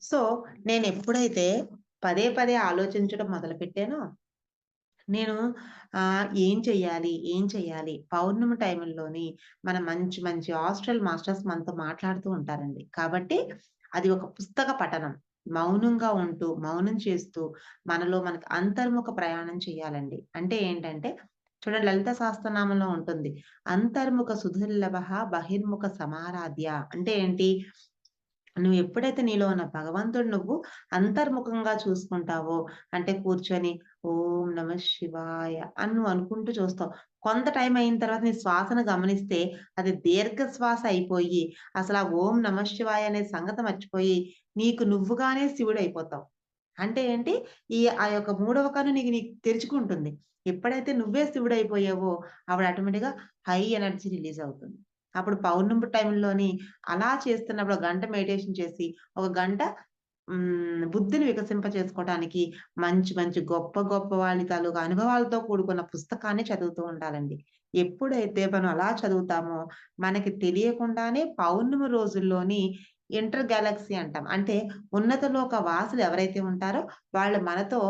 సో, నేనెప్పుడైతే పదే ఆలోచించడం మొదలుపెట్టానో, నేను ఏం చెయ్యాలి? పౌర్ణమి టైముల్లోని మన మంచి హాస్టల్ మాస్టర్స్ మనతో మాట్లాడుతూ ఉంటారండి. కాబట్టి అది ఒక పుస్తక పఠనం. మౌనంగా ఉంటూ, మౌనం చేస్తూ, మనకి అంతర్ముఖ ప్రయాణం చేయాలండి. అంటే ఏంటంటే, చూడండి లలిత సహస్రనామంలో ఉంటుంది. అంతర్ముఖ సుదుర్లభః బహిర్ముఖ సమారాధ్య అంటే ఏంటి? నువ్వెప్పుడైతే నీలో ఉన్న భగవంతుడు నువ్వు అంతర్ముఖంగా చూసుకుంటావో, అంటే కూర్చొని ఓం నమః శివాయ అని నువ్వు అనుకుంటూ చూస్తావు. కొంత టైం అయిన తర్వాత నీ శ్వాసను గమనిస్తే అది దీర్ఘ శ్వాస అయిపోయి, అసలా ఓం నమః శివాయ అనే సంగతి మర్చిపోయి, నీకు నువ్వుగానే శివుడయిపోతావు. అంటే ఏంటి? ఆ యొక్క మూడవ కన్ను నీకు తెరుచుకుంటుంది. ఎప్పుడైతే నువ్వే శివుడయిపోయావో, అప్పుడు ఆటోమేటిక్‌గా హై ఎనర్జీ రిలీజ్ అవుతుంది. అప్పుడు పౌర్ణమి టైంలోని అలా చేస్తున్నప్పుడు ఒక గంట మెడిటేషన్ చేసి, ఒక గంట బుద్ధిని వికసింపచేసుకోవటానికి మంచి గొప్ప వాళ్ళ తాలూకా అనుభవాలతో కూడుకున్న పుస్తకాన్ని చదువుతూ ఉండాలండి. ఎప్పుడైతే మనం అలా చదువుతామో, మనకి తెలియకుండానే పౌర్ణమి రోజుల్లోని ఇంటర్ గేలక్సీ అంటాం. అంటే ఉన్నత లోక వాసులు ఎవరైతే ఉంటారో, వాళ్ళు మనతో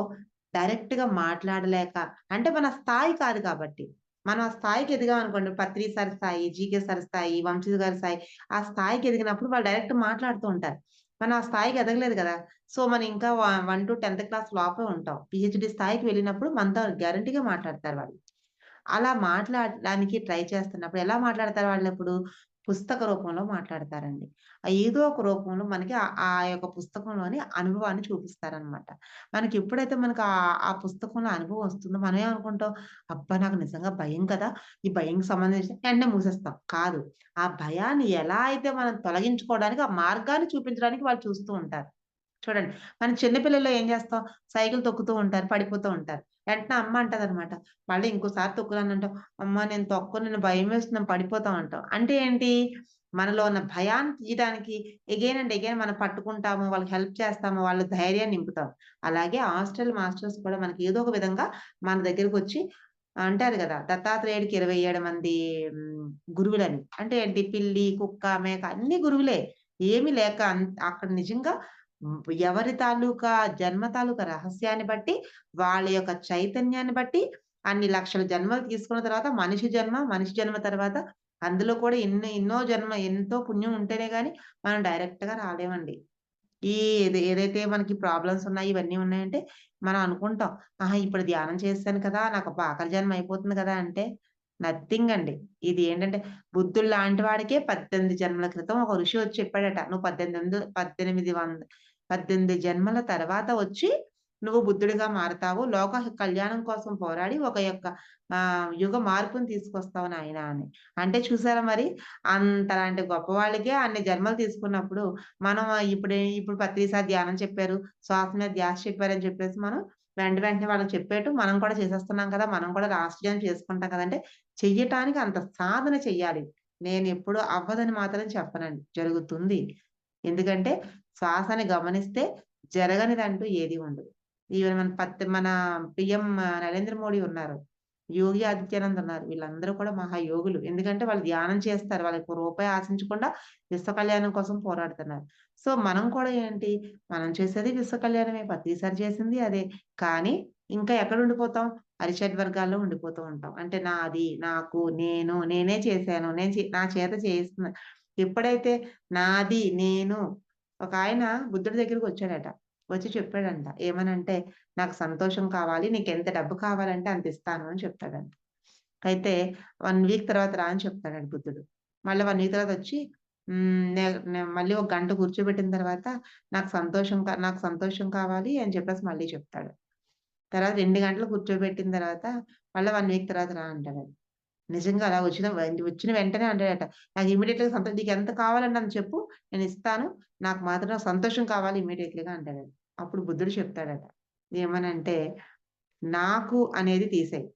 డైరెక్ట్‌గా మాట్లాడలేక అంటే మన స్థాయి కాదు కాబట్టి. మనం ఆ స్థాయికి ఎదిగామనుకోండి, పత్రి సార్ స్థాయి, జీకే సార్ స్థాయి, వంశీ గారి స్థాయి, ఆ స్థాయికి ఎదిగినప్పుడు వాళ్ళు డైరెక్ట్ మాట్లాడుతూ ఉంటారు. మనం ఆ స్థాయికి ఎదగలేదు గదా! సో, మనం ఇంకా 1-10థ్ క్లాస్ లోపే ఉంటాం. పీహెచ్‌డీ స్థాయికి వెళ్ళినప్పుడు మనతో గ్యారంటీగా మాట్లాడతారు వాళ్ళు. అలా మాట్లాడడానికి ట్రై చేస్తున్నప్పుడు ఎలా మాట్లాడతారు వాళ్ళిప్పుడు? పుస్తక రూపంలో మాట్లాడతారండి. ఏదో ఒక రూపంలో మనకి ఆ యొక్క పుస్తకంలోని అనుభవాన్ని చూపిస్తారనమాట. మనకెప్పుడైతే మనకు ఆ పుస్తకంలో అనుభవం వస్తుందో మనం ఏమనుకుంటాం? అబ్బా! నాకు నిజంగా భయం కదా! ఈ భయంకి సంబంధించి వెంటనే మూసేస్తాం. కాదు. ఆ భయాన్ని ఎలా అయితే మనం తొలగించుకోవడానికి ఆ మార్గాన్ని చూపించడానికి వాళ్ళు చూస్తూ ఉంటారు. చూడండి. మన చిన్న పిల్లల్లో ఏం చేస్తాం? సైకిల్ తొక్కుతూ ఉంటారు. పడిపోతూ ఉంటారు. వెంటనే అమ్మ అంటదనమాట. మళ్ళీ ఇంకోసారి తొక్కురానంటావు. అమ్మ నేను తొక్కను. నేను భయమేస్తుంది. నేను పడిపోతాం అంటాం. అంటే ఏంటి? మనలో ఉన్న భయాన్ని తీయడానికి ఎగైన్ అండ్ ఎగైన్ మనం పట్టుకుంటాము. వాళ్ళకి హెల్ప్ చేస్తాము. వాళ్ళ ధైర్యాన్ని నింపుతాం. అలాగే హాస్టల్ మాస్టర్స్ కూడా మనకి ఏదో ఒక విధంగా మన దగ్గరకొచ్చి అంటారు గదా! దత్తాత్రేయుడికి 27 మంది హ్మ్, గురువులని. అంటే ఏంటి పిల్లి, కుక్క, మేక అన్నీ గురువులే. ఏమి లేక అక్కడ నిజంగా హ్మ్, ఎవరి తాలూకా జన్మ తాలూకా రహస్యాన్ని బట్టి, వాళ్ళ యొక్క చైతన్యాన్ని బట్టి అన్ని లక్షల జన్మలు తీసుకున్న తర్వాత మనిషి జన్మ, మనిషి జన్మ తర్వాత అందులో కూడా ఎన్నో జన్మ ఎంతో పుణ్యం ఉంటేనే గాని మనం డైరెక్ట్‌గా రాలేమండి. ఈ ఏదైతే మనకి ప్రాబ్లమ్స్ ఉన్నాయి, ఇవన్నీ ఉన్నాయంటే మనం అనుకుంటాం. ఆహా! ఇప్పుడు ధ్యానం చేశాను కదా! నాకు ఆఖరి జన్మ అయిపోతుంది కదా! అంటే నథింగ్ అండి. ఇది ఏంటంటే బుద్ధుడు లాంటి వాడికే 18 జన్మల క్రితం ఒక ఋషి వచ్చి చెప్పాడట. నువ్వు 18 జన్మల తర్వాత వచ్చి నువ్వు బుద్ధుడిగా మారతావు. లోక కళ్యాణం కోసం పోరాడి ఒక యొక్క యుగ మార్పుని తీసుకొస్తావు నాయనా అని. అంటే చూసారా మరి అంతలాంటి గొప్ప వాళ్ళకే అన్ని జన్మలు తీసుకున్నప్పుడు మనం ఇప్పుడు ప్రతిసారి ధ్యానం చెప్పారు, శ్వాస మీద ధ్యాస చెప్పారని చెప్పేసి మనం వెంటనే వాళ్ళకి చెప్పేట్టు మనం కూడా చేసేస్తున్నాం కదా! మనం కూడా లాస్ట్ జన్మ చేసుకుంటాం కదంటే, చెయ్యటానికి అంత సాధన చెయ్యాలి. నేనెప్పుడు అవ్వదని మాత్రం చెప్పనండి. జరుగుతుంది. ఎందుకంటే శ్వాసని గమనిస్తే జరగనిదంటూ ఏది ఉండదు. ఈవెన్ మన పీఎం నరేంద్ర మోడీ ఉన్నారు. యోగి ఆదిత్యానంద్ ఉన్నారు. వీళ్ళందరూ కూడా మహాయోగులు. ఎందుకంటే వాళ్ళు ధ్యానం చేస్తారు. వాళ్ళకి రూపాయి ఆశించకుండా విశ్వ కళ్యాణం కోసం పోరాడుతున్నారు. సో, మనం కూడా ఏంటి, మనం చేసేది విశ్వ కళ్యాణమే. ప్రతిసారి చేసింది అదే. కానీ ఇంకా ఎక్కడుండిపోతాం? అరిషడ్ వర్గాల్లో ఉండిపోతూ ఉంటాం. అంటే నాది, నాకు, నేను, నేనే చేశాను. నా చేత చేయిస్తున్నా. ఎప్పుడైతే నాది, నేను ఒకాయన బుద్ధుడి దగ్గరికొచ్చాడట. వచ్చి చెప్పాడంట. ఏమనంటే, "నాకు సంతోషం కావాలి. నీకెంత డబ్బు కావాలంటే అంత ఇస్తాను" అని చెప్తాడంట. అయితే 1 వీక్ తర్వాత రా అని చెప్తాడంట బుద్ధుడు. మళ్ళా 1 వీక్ తర్వాతొచ్చి హ్మ్. నే నే మళ్ళీ ఒక గంట కూర్చోబెట్టిన తర్వాత నాకు సంతోషం కావాలి అని చెప్పేసి మళ్ళీ చెప్తాడు. తర్వాత 2 గంటలు కూర్చోబెట్టిన తర్వాత మళ్ళా 1 వీక్ తర్వాత రా అంటాడంట. నిజంగా అలా వచ్చిన వెంటనే అంటాడట. నాకు ఇమ్మీడియేట్‌గా నీకెంత కావాలంటే అంత చెప్పు నేనిస్తాను. నాకు మాత్రం సంతోషం కావాలి ఇమ్మీడియేట్‌లీగా అంటాడట. అప్పుడు బుద్ధుడు చెప్తాడట. ఏమనంటే, నాకు అనేది తీసేయి.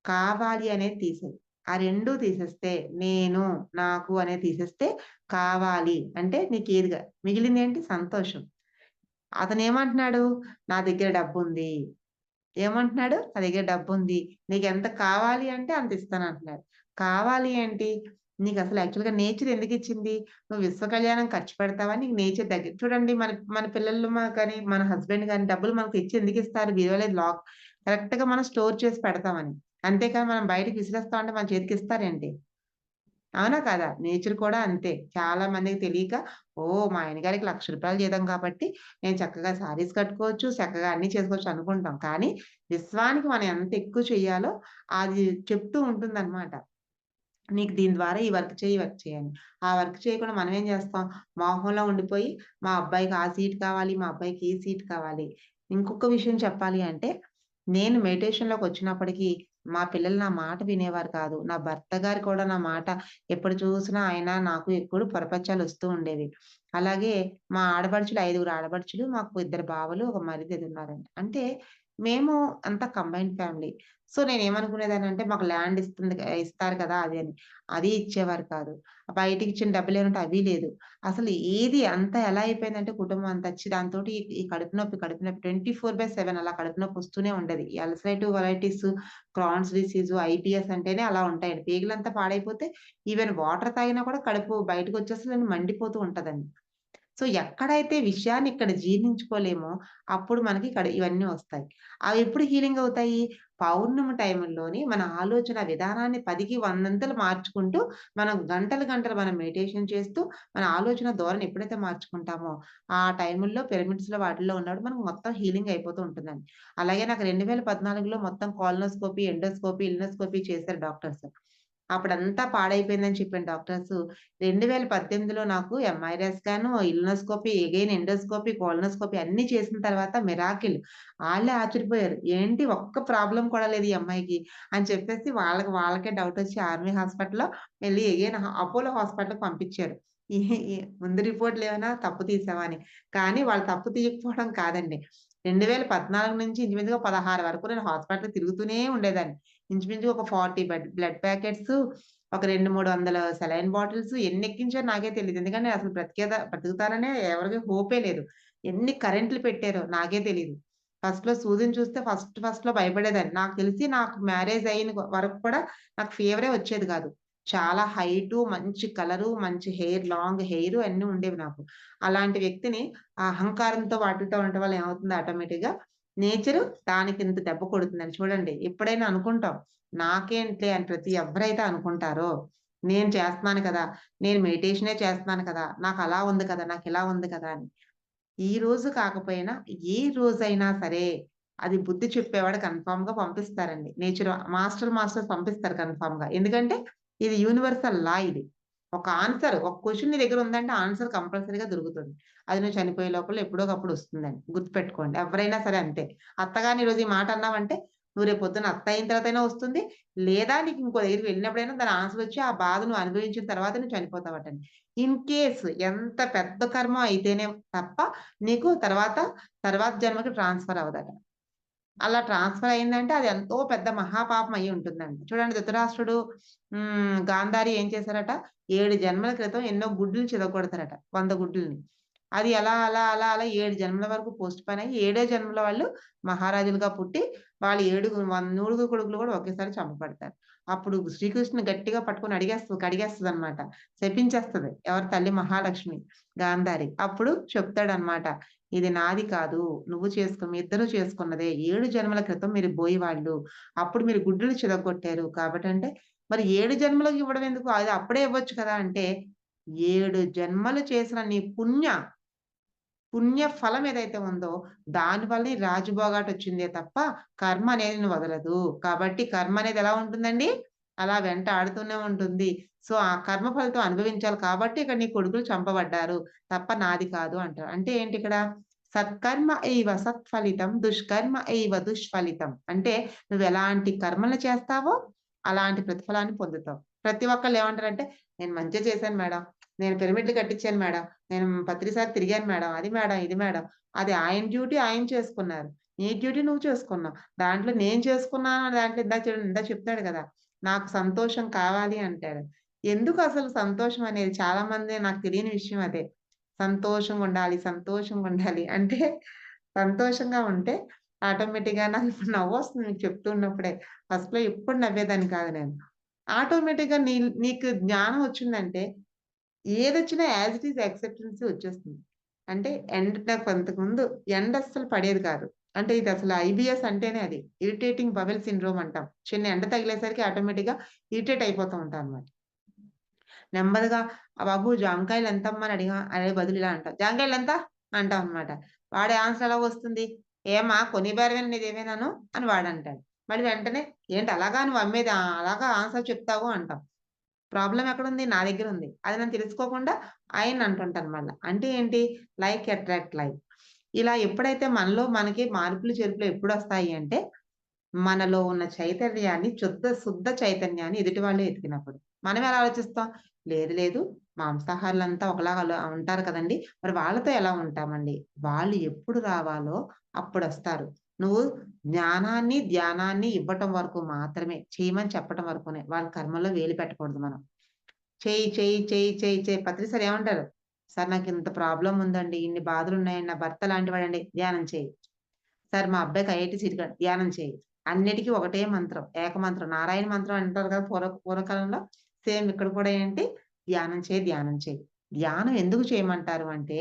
కావాలి అనేది తీసేయి. ఆ 2 తీసేస్తే నేను, నాకు అనేది తీసేస్తే కావాలి అంటే నీకేదిగా మిగిలిందేంటి సంతోషం. అతనేమంటున్నాడు? నా దగ్గర డబ్బుంది. ఏమంటున్నాడు? నా దగ్గర డబ్బుంది. నీకెంత కావాలి అంటే అంత ఇస్తానంటున్నాడు. కావాలి ఏంటి? నీకసలు యాక్చువల్‌గా నేచర్ ఎందుకిచ్చింది? నువ్వు విశ్వ కళ్యాణం ఖర్చు పెడతావా? నీకు నేచర్ చూడండి మన మన పిల్లలు కానీ, మన హస్బెండ్ గాని డబ్బులు మనకు తెచ్చి ఎందుకిస్తారు? బీరువాలో కరెక్ట్‌గా మనం స్టోర్ చేసి పెడతామని. అంతేకాని మనం బయటకి విసిరేస్తాం అంటే మన చేతికిస్తారేంటి? అవునా కాదా? నేచర్ కూడా అంతే. చాలా మందికి తెలియక ఓహ్! మా ఆయన గారికి రూ. 1,00,000 జీతం కాబట్టి నేను చక్కగా శారీస్ కట్టుకోవచ్చు, చక్కగా అన్నీ చేసుకోవచ్చు అనుకుంటాం. కానీ విశ్వానికి మనం ఎంత ఎక్కువ చేయాలో అది చెప్తూ ఉంటుందనమాట. నీకు దీని ద్వారా ఈ వర్క్ చెయ్యి, ఈ వర్క్ చెయ్యి అని. ఆ వర్క్ చేయకుండా మనం ఏం చేస్తాం? మోహంలో ఉండిపోయి మా అబ్బాయికి ఆ సీట్ కావాలి, మా అబ్బాయికి ఈ సీట్ కావాలి. ఇంకొక విషయం చెప్పాలి అంటే నేను మెడిటేషన్‌లోకొచ్చినప్పటికి మా పిల్లలు నా మాట వినేవారు కాదు. నా భర్త గారు కూడా నా మాట ఎప్పుడు చూసినా ఆయన నాకు ఎప్పుడు పొరపచ్చాలొస్తూ ఉండేవి. అలాగే మా ఆడపడుచులు 5గురు ఆడపడుచులు, మాకు ఇద్దరు బావలు, ఒక మరిది ఉన్నారండి. అంటే మేము అంతా కంబైన్డ్ ఫ్యామిలీ. సో, నేనేమనుకునేదాన్నంటే మాకు ల్యాండ్ ఇస్తారు కదా! అది అని. అది ఇచ్చేవారు కాదు. బయటికిచ్చిన డబ్బులేమంటే అవి లేదు. అసలు ఏది అంతా ఎలా అయిపోయిందంటే కుటుంబం అంతా దాంతోటి ఈ కడుపు నొప్పి 24/7 అలా కడుపు నొప్పి వస్తూనే ఉండేది. ఈ ulcerative colitis, Crohn's disease, IBS అంటేనే అలా ఉంటాయండి. పేగులంతా పాడైపోతే ఈవెన్ వాటర్ తాగినా కూడా కడుపు బయటకొచ్చేస్తదని మండిపోతూ ఉంటదండి. సో, ఎక్కడైతే విషయాన్ని ఇక్కడ జీర్ణించుకోలేమో, అప్పుడు మనకి ఇవన్నీ వస్తాయి. అవెప్పుడు హీలింగ్ అవుతాయి? పౌర్ణమి టైముల్లోని మన ఆలోచన విధానాన్ని 10కి 100 మార్చుకుంటూ, మనం గంటలు మనం మెడిటేషన్ చేస్తూ, మన ఆలోచన ధోరణి ఎప్పుడైతే మార్చుకుంటామో, ఆ టైముల్లో పిరమిడ్స్‌లో వాటిల్లో ఉన్నప్పుడు మనకు మొత్తం హీలింగ్ అయిపోతూ ఉంటుందండి. అలాగే నాకు 2014లో మొత్తం కోలనోస్కోపీ, ఎండోస్కోపీ, ఇల్నోస్కోపీ చేశారు డాక్టర్స్. అప్పుడంతా పాడైపోయిందని చెప్పిన డాక్టర్సు 2018లో నాకు ఎంఐఆర్ఐ స్కాను, ఇల్నోస్కోపీ, ఎగైన్ ఎండోస్కోపీ, కోలనోస్కోపీ అన్నీ చేసిన తర్వాత మిరాకిల్. ఆళ్ళే ఆశ్చర్యపోయారు. ఏంటి ఒక్క ప్రాబ్లమ్ కూడా లేదు ఈ అమ్మాయికి అని చెప్పేసి వాళ్ళకే డౌటొచ్చి ఆర్మీ హాస్పిటల్‌లో ఎళ్లి ఎగైన్ అపోలో హాస్పిటల్‌కి పంపించారు. ఈ ఈ ముందు రిపోర్ట్‌లేమైనా తప్పు తీసావా అని. కానీ వాళ్ళు తప్పు తీయకపోవడం కాదండి. 2014 నుంచి ఇంచుమించుగా 16 వరకు నేను హాస్పిటల్ తిరుగుతూనే ఉండేదాన్ని. ఇంచుమించుగా ఒక 40 బ్లడ్ ప్యాకెట్సు, ఒక 2, 300 సెలైన్ బాటిల్స్ ఎన్ని ఎక్కించారో నాకే తెలీదు. ఎందుకంటే అసలు బ్రతుకుతారనే ఎవరికీ హోపే లేదు. ఎన్ని కరెంట్లు పెట్టారో నాకే తెలీదు. ఫస్ట్‌లో సూదిని చూస్తే ఫస్ట్‌లో భయపడేదాన్ని. నాకు తెలిసి నాకు మ్యారేజ్ అయిన వరకు కూడా నాకు ఫీవరే వచ్చేది కాదు. చాలా హైటు, మంచి కలరు, మంచి హెయిర్, లాంగ్ హెయిర్ అన్నీ ఉండేవి నాకు. అలాంటి వ్యక్తిని ఆ అహంకారంతో వాటిలతో ఉండటం వల్ల ఏమవుతుంది ఆటోమేటిక్‌గా నేచరు దానికింత దెబ్బ కొడుతుందని. చూడండి ఎప్పుడైనా అనుకుంటాం. నాకేంటిలే అని ఎవ్వరైతే అనుకుంటారో, నేను చేస్తున్నాను కదా! నేను మెడిటేషనే చేస్తున్నాను కదా! నాకలా ఉంది కదా! నాకిలా ఉంది కదా! అని. ఈ రోజు కాకపోయినా ఏ రోజైనా సరే అది బుద్ధి చెప్పేవాడు కన్ఫర్మ్‌గా పంపిస్తారండి. మాస్టర్స్ పంపిస్తారు కన్ఫర్మ్‌గా. ఎందుకంటే ఇది యూనివర్సల్ లా ఇది. ఒక క్వెషన్ నీ దగ్గర ఉందంటే ఆన్సర్ కంపల్సరీగా దొరుకుతుంది. అది నువ్వు చనిపోయే లోపల ఎప్పుడో ఒకప్పుడు వస్తుందండి. గుర్తుపెట్టుకోండి. ఎవరైనా సరే అంతే. అత్తగారిని ఈరోజు ఈ మాట అన్నావంటే నువ్వు రేపు పొద్దున్న అత్త అయిన తర్వాతైనా వస్తుంది. లేదా నీకు ఇంకో దగ్గరికి వెళ్ళినప్పుడైనా దాని ఆన్సర్ వచ్చి ఆ బాధ నువ్వు అనుభవించిన తర్వాత నువ్వు చనిపోతావటండి. ఇన్ కేస్ ఎంత పెద్ద కర్మ అయితేనే తప్ప నీకు తర్వాత జన్మకి ట్రాన్స్‌ఫర్ అవ్వదట. అలా ట్రాన్స్‌ఫర్ అయిందంటే అది ఎంతో పెద్ద మహాపాపం అయ్యి ఉంటుందండి. చూడండి ధృతరాష్ట్రుడు గాంధారి ఏం చేశారట 7 జన్మల క్రితం ఎన్నో గుడ్లు చితగ్గొడతారట. 100 గుడ్లుని. అది అలా 7 జన్మల వరకు పోస్ట్ పోన్ అయ్యి ఏడో జన్మలో వాళ్ళు మహారాజులుగా పుట్టి వాళ్ళు నూరుగురు కొడుకులు కూడా ఒకేసారి చంపబడతారు. అప్పుడు శ్రీకృష్ణుని గట్టిగా పట్టుకొని కడిగేస్తదనమాట. శపించేస్తది. ఎవరి తల్లి మహాలక్ష్మి గాంధారి. అప్పుడు చెప్తాడనమాట. ఇది నాది కాదు. మీ ఇద్దరు చేసుకున్నదే. 7 జన్మల క్రితం మీరు బోయవాళ్ళు. అప్పుడు మీరు గుడ్డులు చితగ్గొట్టారు. కాబట్టంటే మరి 7 జన్మలకు ఇవ్వడం ఎందుకు? అది అప్పుడే ఇవ్వచ్చు కదా! అంటే 7 జన్మలు చేసిన నీ పుణ్య ఫలం ఏదైతే ఉందో దాని వల్ల ఈ రాజభోగాటొచ్చిందే తప్ప కర్మ అనేది నిన్ను వదలదు. కాబట్టి కర్మ అనేది ఎలా ఉంటుందండి? అలా వెంటాడుతూనే ఉంటుంది. సో, ఆ కర్మ ఫలితం అనుభవించాలి కాబట్టి ఇక్కడ నీ కొడుకులు చంపబడ్డారు. తప్ప నాది కాదు అంటారు. అంటే ఏంటి ఇక్కడ? సత్కర్మ ఎయివ సత్ఫలితం, దుష్కర్మ ఎయివ దుష్ఫలితం. అంటే నువ్వెలాంటి కర్మలు చేస్తావో అలాంటి ప్రతిఫలాన్ని పొందుతావు. ప్రతి ఒక్కళ్ళు ఏమంటారంటే, "నేను మంచే చేశాను మేడం. నేను పిరమిడ్‌లు కట్టించాను మేడం. నేను పత్రిసారి తిరిగాను మేడం. అది మేడం, ఇది మేడం." అది ఆయన డ్యూటీ ఆయన చేసుకున్నారు. నీ డ్యూటీ నువ్వు చేసుకున్నావు. దాంట్లో నేను చేసుకున్నాను అనే దాంట్లో ఇందాక చెప్తాడు కదా! నాకు సంతోషం కావాలి అంటాడు. ఎందుకసలు సంతోషం అనేది చాలా మంది నాకు తెలియని విషయం అదే. సంతోషంగుండాలి. అంటే సంతోషంగా ఉంటే ఆటోమేటిక్‌గా నాకిప్పుడు నవ్వొస్తుంది మీకు చెప్తున్నప్పుడే. ఫస్ట్‌లో ఎప్పుడు నవ్వేదాన్ని కాదు నేను. ఆటోమేటిక్‌గా నీకు జ్ఞానం వచ్చిందంటే ఏదొచ్చినా యాజ్ ఇట్ ఈజ్ యాక్సెప్టెన్సీ వచ్చేస్తుంది. అంటే నాకు అంతకుముందు ఎండ అస్సలు పడేది కాదు. అంటే ఇది అసలు ఐబీఎస్ అంటేనే అది. ఇరిటేటింగ్ బవెల్ సిండ్రోమ్ అంటాం. చిన్న ఎండ తగిలేసరికి ఆటోమేటిక్‌గా ఇరిటేట్ అయిపోతూ ఉంటాం అన్నమాట. నెమ్మదిగా బాబు జామకాయలు ఎంతమ్మా అని అడిగే బదులు ఇలా అంటాం. జామకాయలెంత? అంటాం అన్నమాట. వాడి ఆన్సర్ ఎలా వస్తుంది? ఏమ్మా కొని బేరమేనా నీదేమైనాను? అని వాడంటాడు. మళ్ళీ వెంటనే ఏంటి అలాగా నువ్వు అమ్మేది? అలాగా ఆన్సర్ చెప్తావు అంటాం. ప్రాబ్లమ్ ఎక్కడుంది? నా దగ్గరుంది. అది నేను తెలుసుకోకుండా ఆయన్ని అంటుంటాను మళ్ళా. అంటే ఏంటి? Like attract like. ఇలా ఎప్పుడైతే మనలో మనకి మార్పులు, చేర్పులు ఎప్పుడొస్తాయి అంటే, మనలో ఉన్న చైతన్యాన్ని శుద్ధ చైతన్యాన్ని ఎదుటి వాళ్ళు ఎతికినప్పుడు. మనం ఎలా ఆలోచిస్తాం? లేదు మాంసాహారులంతా ఒకలాగా ఉంటారు కదండీ! మరి వాళ్ళతో ఎలా ఉంటామండి? వాళ్ళు ఎప్పుడు రావాలో అప్పుడొస్తారు. నువ్వు ధ్యానాన్ని ఇవ్వటం వరకు మాత్రమే. చేయమని చెప్పటం వరకునే. వాళ్ళ కర్మల్లో వేలు పెట్టకూడదు మనం. చెయ్యి. పత్రి సార్ ఏమంటారు? సార్ నాకింత ప్రాబ్లమ్ ఉందండి. ఇన్ని బాధలున్నాయండి. నా భర్త లాంటి వాడండి. ధ్యానం చెయ్యి. సార్ మా అబ్బాయికి ఐఐటీ సీట్ ధ్యానం చెయ్యి. అన్నిటికి ఒకటే మంత్రం. ఏకమంత్రం. నారాయణ మంత్రం అంటారు కదా! పూర్వకాలంలో. సేమ్ ఇక్కడ కూడా ఏంటి? ధ్యానం చెయ్యి. ధ్యానం ఎందుకు చేయమంటారు అంటే,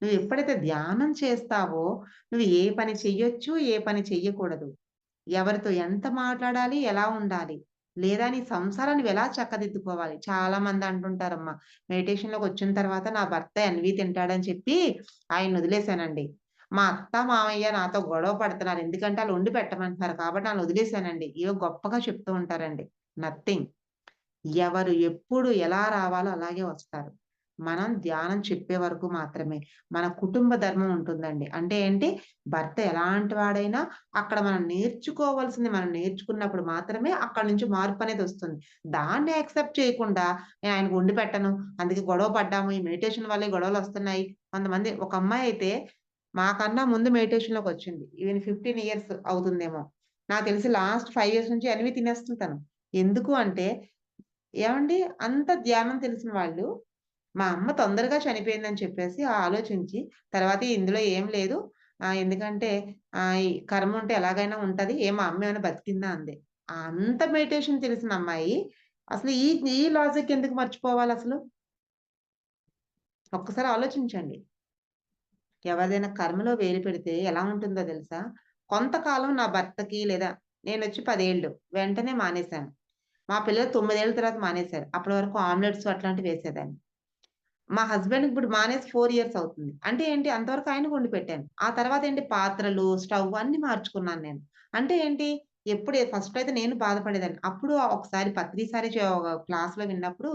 నువ్వు ఎప్పుడైతే ధ్యానం చేస్తావో, నువ్వు ఏ పని చెయ్యొచ్చు, ఏ పని చెయ్యకూడదు. ఎవరితో ఎంత మాట్లాడాలి? ఎలా ఉండాలి? లేదా నీ సంసారాన్ని నువ్వెలా చక్కదిద్దుకోవాలి? చాలా మంది అంటుంటారమ్మా, మెడిటేషన్‌లోకొచ్చిన తర్వాత నా భర్త ఎన్‌వి తింటాడని చెప్పి ఆయన్నొదిలేసానండి. మా అత్త, మామయ్య నాతో గొడవ పడుతున్నారు. ఎందుకంటే ఆళ్ళు వండి పెట్టమంటున్నారు కాబట్టి ఆళ్ళనొదిలేసానండి. ఏవో గొప్పగా చెప్తూ ఉంటారండి. నథింగ్. ఎవరు ఎప్పుడు ఎలా రావాలో అలాగే వస్తారు. మనం ధ్యానం చెప్పే వరకు మాత్రమే. మన కుటుంబ ధర్మం ఉంటుందండి. అంటే ఏంటి? భర్త ఎలాంటి వాడైనా అక్కడ మనం నేర్చుకున్నప్పుడు మాత్రమే అక్కడి నుంచి మార్పనేదొస్తుంది. దాన్ని యాక్సెప్ట్ చేయకుండా నేను ఆయనకు వండి పెట్టను. అందుకే గొడవ పడ్డాము. ఈ మెడిటేషన్ వల్లే గొడవలొస్తున్నాయి. కొంతమంది ఒక అమ్మాయయితే మాకన్నా ముందు మెడిటేషన్‌లోకొచ్చింది. ఈవెన్ 15 ఇయర్స్ అవుతుందేమో. నాకు తెలిసి లాస్ట్ 5 ఇయర్స్ నుంచి అన్నీ తినేస్తుంది తను. ఎందుకు అంటే ఏవండీ అంత ధ్యానం తెలిసిన వాళ్ళు, మా అమ్మ తొందరగా చనిపోయిందని చెప్పేసి ఆలోచించి, తర్వాత ఇందులో ఏం లేదు. ఎందుకంటే ఈ కర్మ ఉంటే ఎలాగైనా ఉంటది. మా అమ్మ ఏమైనా బతికిందా అంది. అంత మెడిటేషన్ తెలిసిన అమ్మాయి అసలు ఈ ఈ లాజిక్ ఎందుకు మర్చిపోవాలసలు? ఒక్కసారి ఆలోచించండి. ఎవరిదైనా కర్మలో వేలు పెడితే ఎలా ఉంటుందో తెలుసా? కొంతకాలం నా భర్తకి లేదా నేనొచ్చి 10 ఏళ్ళు వెంటనే మానేశాను. మా పిల్లలు 9 ఏళ్ల తర్వాత మానేశారు. అప్పటి వరకు ఆమ్లెట్స్ అట్లాంటివి వేసేదాన్ని. మా హస్బెండ్‌కి ఇప్పుడు మానేసి 4 ఇయర్స్ అవుతుంది. అంటే ఏంటి అంతవరకు ఆయనకి వండి పెట్టాను. ఆ తర్వాత ఏంటి పాత్రలు, స్టవ్ అన్నీ మార్చుకున్నాను నేను. అంటే ఏంటి ఫస్ట్ అయితే నేను బాధపడేదాన్ని. అప్పుడు ఒకసారి పత్రిసారి ఒక క్లాస్‌లో విన్నప్పుడు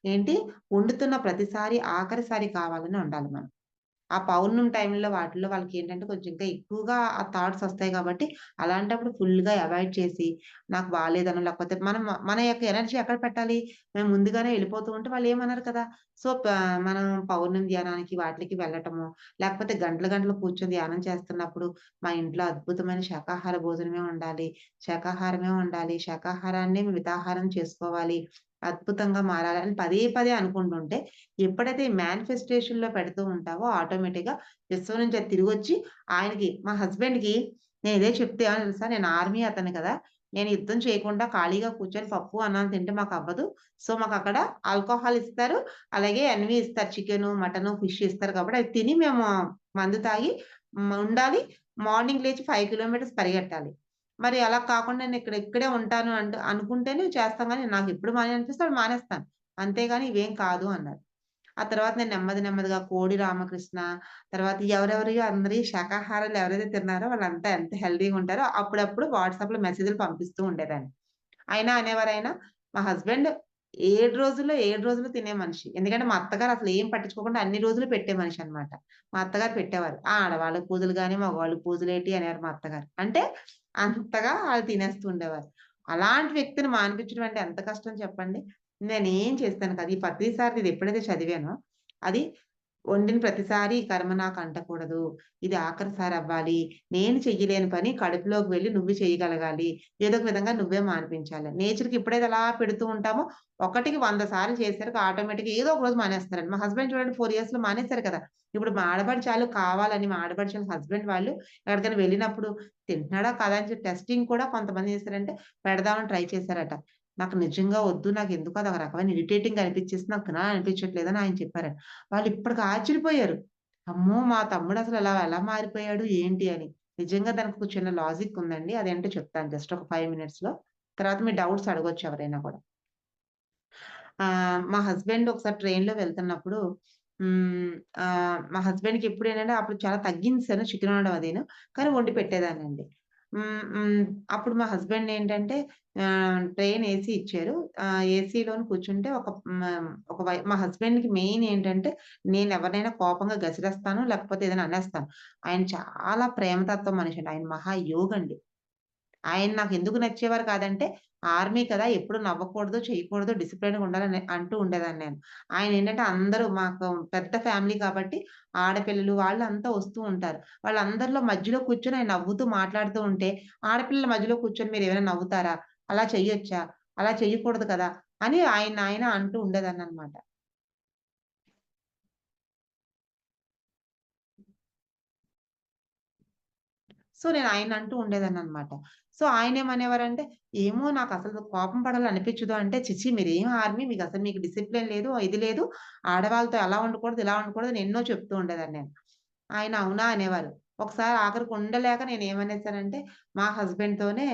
ఏంటి వండుతున్న ప్రతిసారి ఆఖరిసారి కావాలని వండాలి మనం. ఆ పౌర్ణమి టైంలో వాటిల్లో వాళ్ళకేంటంటే కొంచెం ఇంకా ఎక్కువగా ఆ థాట్స్ ఒస్తాయి గాబట్టి, అలాంటప్పుడు ఫుల్‌గా అవాయిడ్ చేసి, నాకు బాలేదనో లేకపోతే మన యొక్క ఎనర్జీ ఎక్కడ పెట్టాలి? మేము ముందుగానే వెళ్ళిపోతూ ఉంటే వాళ్ళేమనరు కదా! సో, మనం పౌర్ణమి ధ్యానానికి వాటిలకి వెళ్ళటము, లేకపోతే గంటలు గంటలు కూర్చొని ధ్యానం చేస్తున్నప్పుడు, మా ఇంట్లో అద్భుతమైన శాకాహార భోజనమే వండాలి, శాకాహారమే వండాలి, శాకాహారాన్నే మితాహారం చేసుకోవాలి, అద్భుతంగా మారాలి అని పదే పదే అనుకుంటుంటే ఎప్పుడైతే ఈ మేనిఫెస్టేషన్‌లో పెడుతూ ఉంటావో ఆటోమేటిక్‌గా విశ్వం నుంచి అది తిరిగొచ్చి మా హస్బెండ్‌కి నేను ఇదే చెప్తే ఏమన్నా తెలుసా? నేను ఆర్మీ అతను కదా! నేను యుద్ధం చేయకుండా ఖాళీగా కూర్చొని పప్పు, అన్నం తింటే మాకవ్వదు. సో, మాకక్కడ ఆల్కహాల్ ఇస్తారు. అలాగే అన్నీ ఇస్తారు. చికెను, మటను, ఫిష్ ఇస్తారు కాబట్టి అవి తిని మేము మందు తాగి ఉండాలి. మార్నింగ్ లేచి 5 కిలోమీటర్స్ పరిగెట్టాలి. మరి అలా కాకుండా నేను ఇక్కడే ఉంటాను అనుకుంటేనే చేస్తాం గానీ నాకెప్పుడు మానేయాలనిపిస్తే అప్పుడు మానేస్తాను. అంతేగాని ఇవేం కాదు అన్నారు. ఆ తర్వాత నేను నెమ్మది నెమ్మదిగా కోడి రామకృష్ణ, తర్వాత అందరి శాకాహారాలు ఎవరైతే తిన్నారో వాళ్ళంతా ఎంత హెల్తీగా ఉంటారో అప్పుడప్పుడు వాట్సాప్‌లో మెసేజ్‌లు పంపిస్తూ ఉండేదాన్ని. అనేవారాయన మా హస్బెండ్ 7 రోజుల్లో 7 రోజులు తినే మనిషి. ఎందుకంటే మా అత్తగారు అసలు ఏం పట్టించుకోకుండా అన్ని రోజులు పెట్టే మనిషనమాట. మా అత్తగారు పెట్టేవారు. ఆడవాళ్ళకి పూజలు గాని, మగవాళ్ళకి పూజలేటి అనేవారు మా అత్తగారు. అంటే అంతగా ఆళ్ళు తినేస్తూ ఉండేవారు. అలాంటి వ్యక్తిని మానిపించడం అంటే ఎంత కష్టం చెప్పండి? నేనేం చేస్తాను కదా! ఈ ప్రతిసారి ఇది ఎప్పుడైతే చదివానో అది వండిన ప్రతిసారి ఈ కర్మ నాకు అంటకూడదు. ఇది ఆఖరిసారి అవ్వాలి. నేను చెయ్యలేని పని కడుపులోకి వెళ్లి నువ్వు చేయగలగాలి. ఏదో ఒక విధంగా నువ్వే మానిపించాలి. నేచర్‌కి ఎప్పుడైతే అలా పెడుతూ ఉంటామో, ఒకటికి 100 సార్లు చేసరికి ఆటోమేటిక్‌గా ఏదో ఒక రోజు మానేస్తారండి. మా హస్బెండ్ చూడండి 4 ఇయర్స్‌లో మానేసారు కదా! ఇప్పుడు మా ఆడపడుచాలు కావాలని మా ఆడపడుచుల హస్బెండ్ వాళ్ళు ఎక్కడికైనా వెళ్ళినప్పుడు తింటున్నాడా కాదా అని చెప్పి టెస్టింగ్ కూడా కొంతమంది చేశారంటే పెడదామని ట్రై చేశారట. నాకు నిజంగా వద్దు. నాకెందుకో అదొక రకమైన ఇరిటేటింగ్‌గా అనిపించేసి నాకు తినాలనిపించట్లేదని ఆయన చెప్పారట. వాళ్ళు ఇప్పటికి ఆశ్చర్యపోయారు. అమ్మో! మా తమ్ముడసలు ఎలా మారిపోయాడు ఏంటి అని. నిజంగా దానికి ఒక చిన్న లాజిక్ ఉందండి. అదేంటో చెప్తాను జస్ట్ ఒక 5 మినిట్స్‌లో. తర్వాత మీ డౌట్స్ అడగొచ్చు ఎవరైనా కూడా. మా హస్బెండ్ ఒకసారి ట్రైన్‌లో వెళ్తున్నప్పుడు హ్మ్. మా హస్బెండ్‌కి ఎప్పుడేంటంటే అప్పుడు చాలా తగ్గించేసాను చికెన్ వండడం అదీను. కానీ వండి పెట్టేదాన్నండి. హ్మ్. హ్మ్. అప్పుడు మా హస్బెండ్ ఏంటంటే ట్రైన్ ఏసీ ఇచ్చారు. ఏసీలోని కూర్చుంటే మా హస్బెండ్‌కి మెయిన్ ఏంటంటే నేనెవరినైనా కోపంగా గసిరేస్తాను. లేకపోతే ఏదైనా అనేస్తాను. ఆయన చాలా ప్రేమతత్వం మనిషండి. ఆయన మహా యోగండి. ఆయన నాకెందుకు నచ్చేవారు కాదంటే, ఆర్మీ కదా! ఎప్పుడు నవ్వకూడదు, చేయకూడదు, డిసిప్లిన్‌గా ఉండాలని అంటూ ఉండేదాన్ని నేను. ఆయనేంటంటే అందరూ మాకు పెద్ద ఫ్యామిలీ కాబట్టి ఆడపిల్లలు వాళ్ళంతా వస్తూ ఉంటారు. వాళ్ళందరిలో మధ్యలో కూర్చొని ఆయన నవ్వుతూ మాట్లాడుతూ ఉంటే, ఆడపిల్లల మధ్యలో కూర్చొని మీరేమైనా నవ్వుతారా? అలా చెయ్యొచ్చా? అలా చెయ్యకూడదు కదా! అని ఆయన అంటూ ఉండేదాన్ననమాట. సో, నేను ఆయనంటూ ఉండేదాన్ననమాట. సో, ఆయనేమనేవారంటే, "ఏమో నాకసలు కోపం పడాలనిపిచ్చదు" అంటే, "ఛీ! మీరేం ఆర్మీ మీకు డిసిప్లిన్ లేదు, ఇది లేదు. ఆడవాళ్ళతో అలా ఉండకూడదు, ఇలా ఉండకూడదు" అని ఎన్నో చెప్తూ ఉండేదాన్ని నేను. ఆయన అవునా అనేవారు. ఒకసారి ఆఖరికి ఉండలేక నేనేమనేసానంటే, మా హస్బెండ్‌తోనే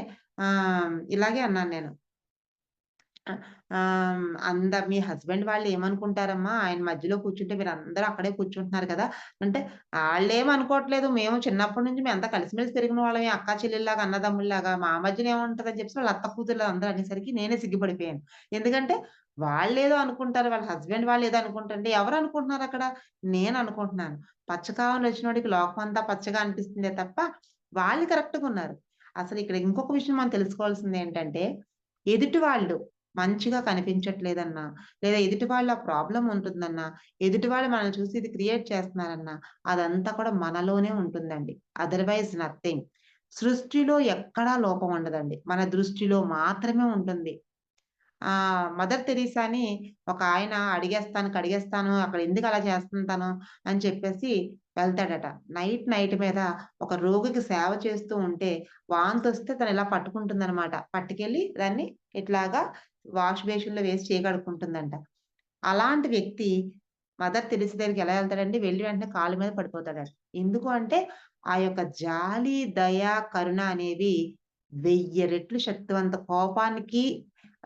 ఇలాగే అన్నాను నేను. ఆ! మీ హస్బెండ్ వాళ్ళు ఏమనుకుంటారమ్మా? ఆయన మధ్యలో కూర్చుంటే మీరందరూ అక్కడే కూర్చుంటున్నారు కదా! అంటే ఆళ్ళేమి అనుకోవట్లేదు. మేము చిన్నప్పటి నుంచి మేమంతా కలిసిమెలిసి పెరిగిన వాళ్ళమే. అక్కా చెల్లెల్లాగా, అన్నదమ్ముల్లాగా మా మధ్యన ఏముంటదని చెప్పేసి వాళ్ళ అత్త కూతుర్లు అందరూ అనేసరికి నేనే సిగ్గుపడిపోయాను. ఎందుకంటే వాళ్ళేదో అనుకుంటారు. వాళ్ళ హస్బెండ్ వాళ్ళేదో అనుకుంటుంటే ఎవరనుకుంటున్నారక్కడ? నేననుకుంటున్నాను. పచ్చ కావాలొచ్చినోడికి లోకమంతా పచ్చగా అనిపిస్తుందే తప్ప వాళ్ళు కరెక్ట్‌గున్నారు. అసలిక్కడ ఇంకొక విషయం మనం తెలుసుకోవాల్సిందేంటంటే ఎదుటి వాళ్ళు మంచిగా కనిపించట్లేదన్నా, లేదా ఎదుటి వాళ్ళ ప్రాబ్లమ్ ఉంటుందన్నా, ఎదుటి వాళ్ళు మనల్ని చూసి ఇది క్రియేట్ చేస్తున్నారన్నా, అదంతా కూడా మనలోనే ఉంటుందండి. Otherwise nothing. సృష్టిలో ఎక్కడా లోపం ఉండదండి. మన దృష్టిలో మాత్రమే ఉంటుంది. మదర్ తెరీసాని ఒక ఆయన అడిగేస్తాను, కడిగేస్తాను, అక్కడ ఎందుకు అలా చేస్తుంటాను అని చెప్పేసి వెళ్తాడట. నైట్ మీద ఒక రోగికి సేవ చేస్తూ ఉంటే వాంతొస్తే తను ఇలా పట్టుకుంటుందనమాట. పట్టుకెళ్ళి దాన్ని ఇట్లాగా వాష్ బేసిన్‌లో వేసి చేయి కడుక్కుంటుందంట. అలాంటి వ్యక్తి మదర్ తెరీసా దగ్గరికి ఎలా వెళ్తాడంటే వెళ్లి వెంటనే కాళ్ళ మీద పడిపోతాడట. ఎందుకు అంటే ఆ యొక్క జాలి, దయ, కరుణ అనేవి 1000 రెట్లు శక్తివంత కోపానికి,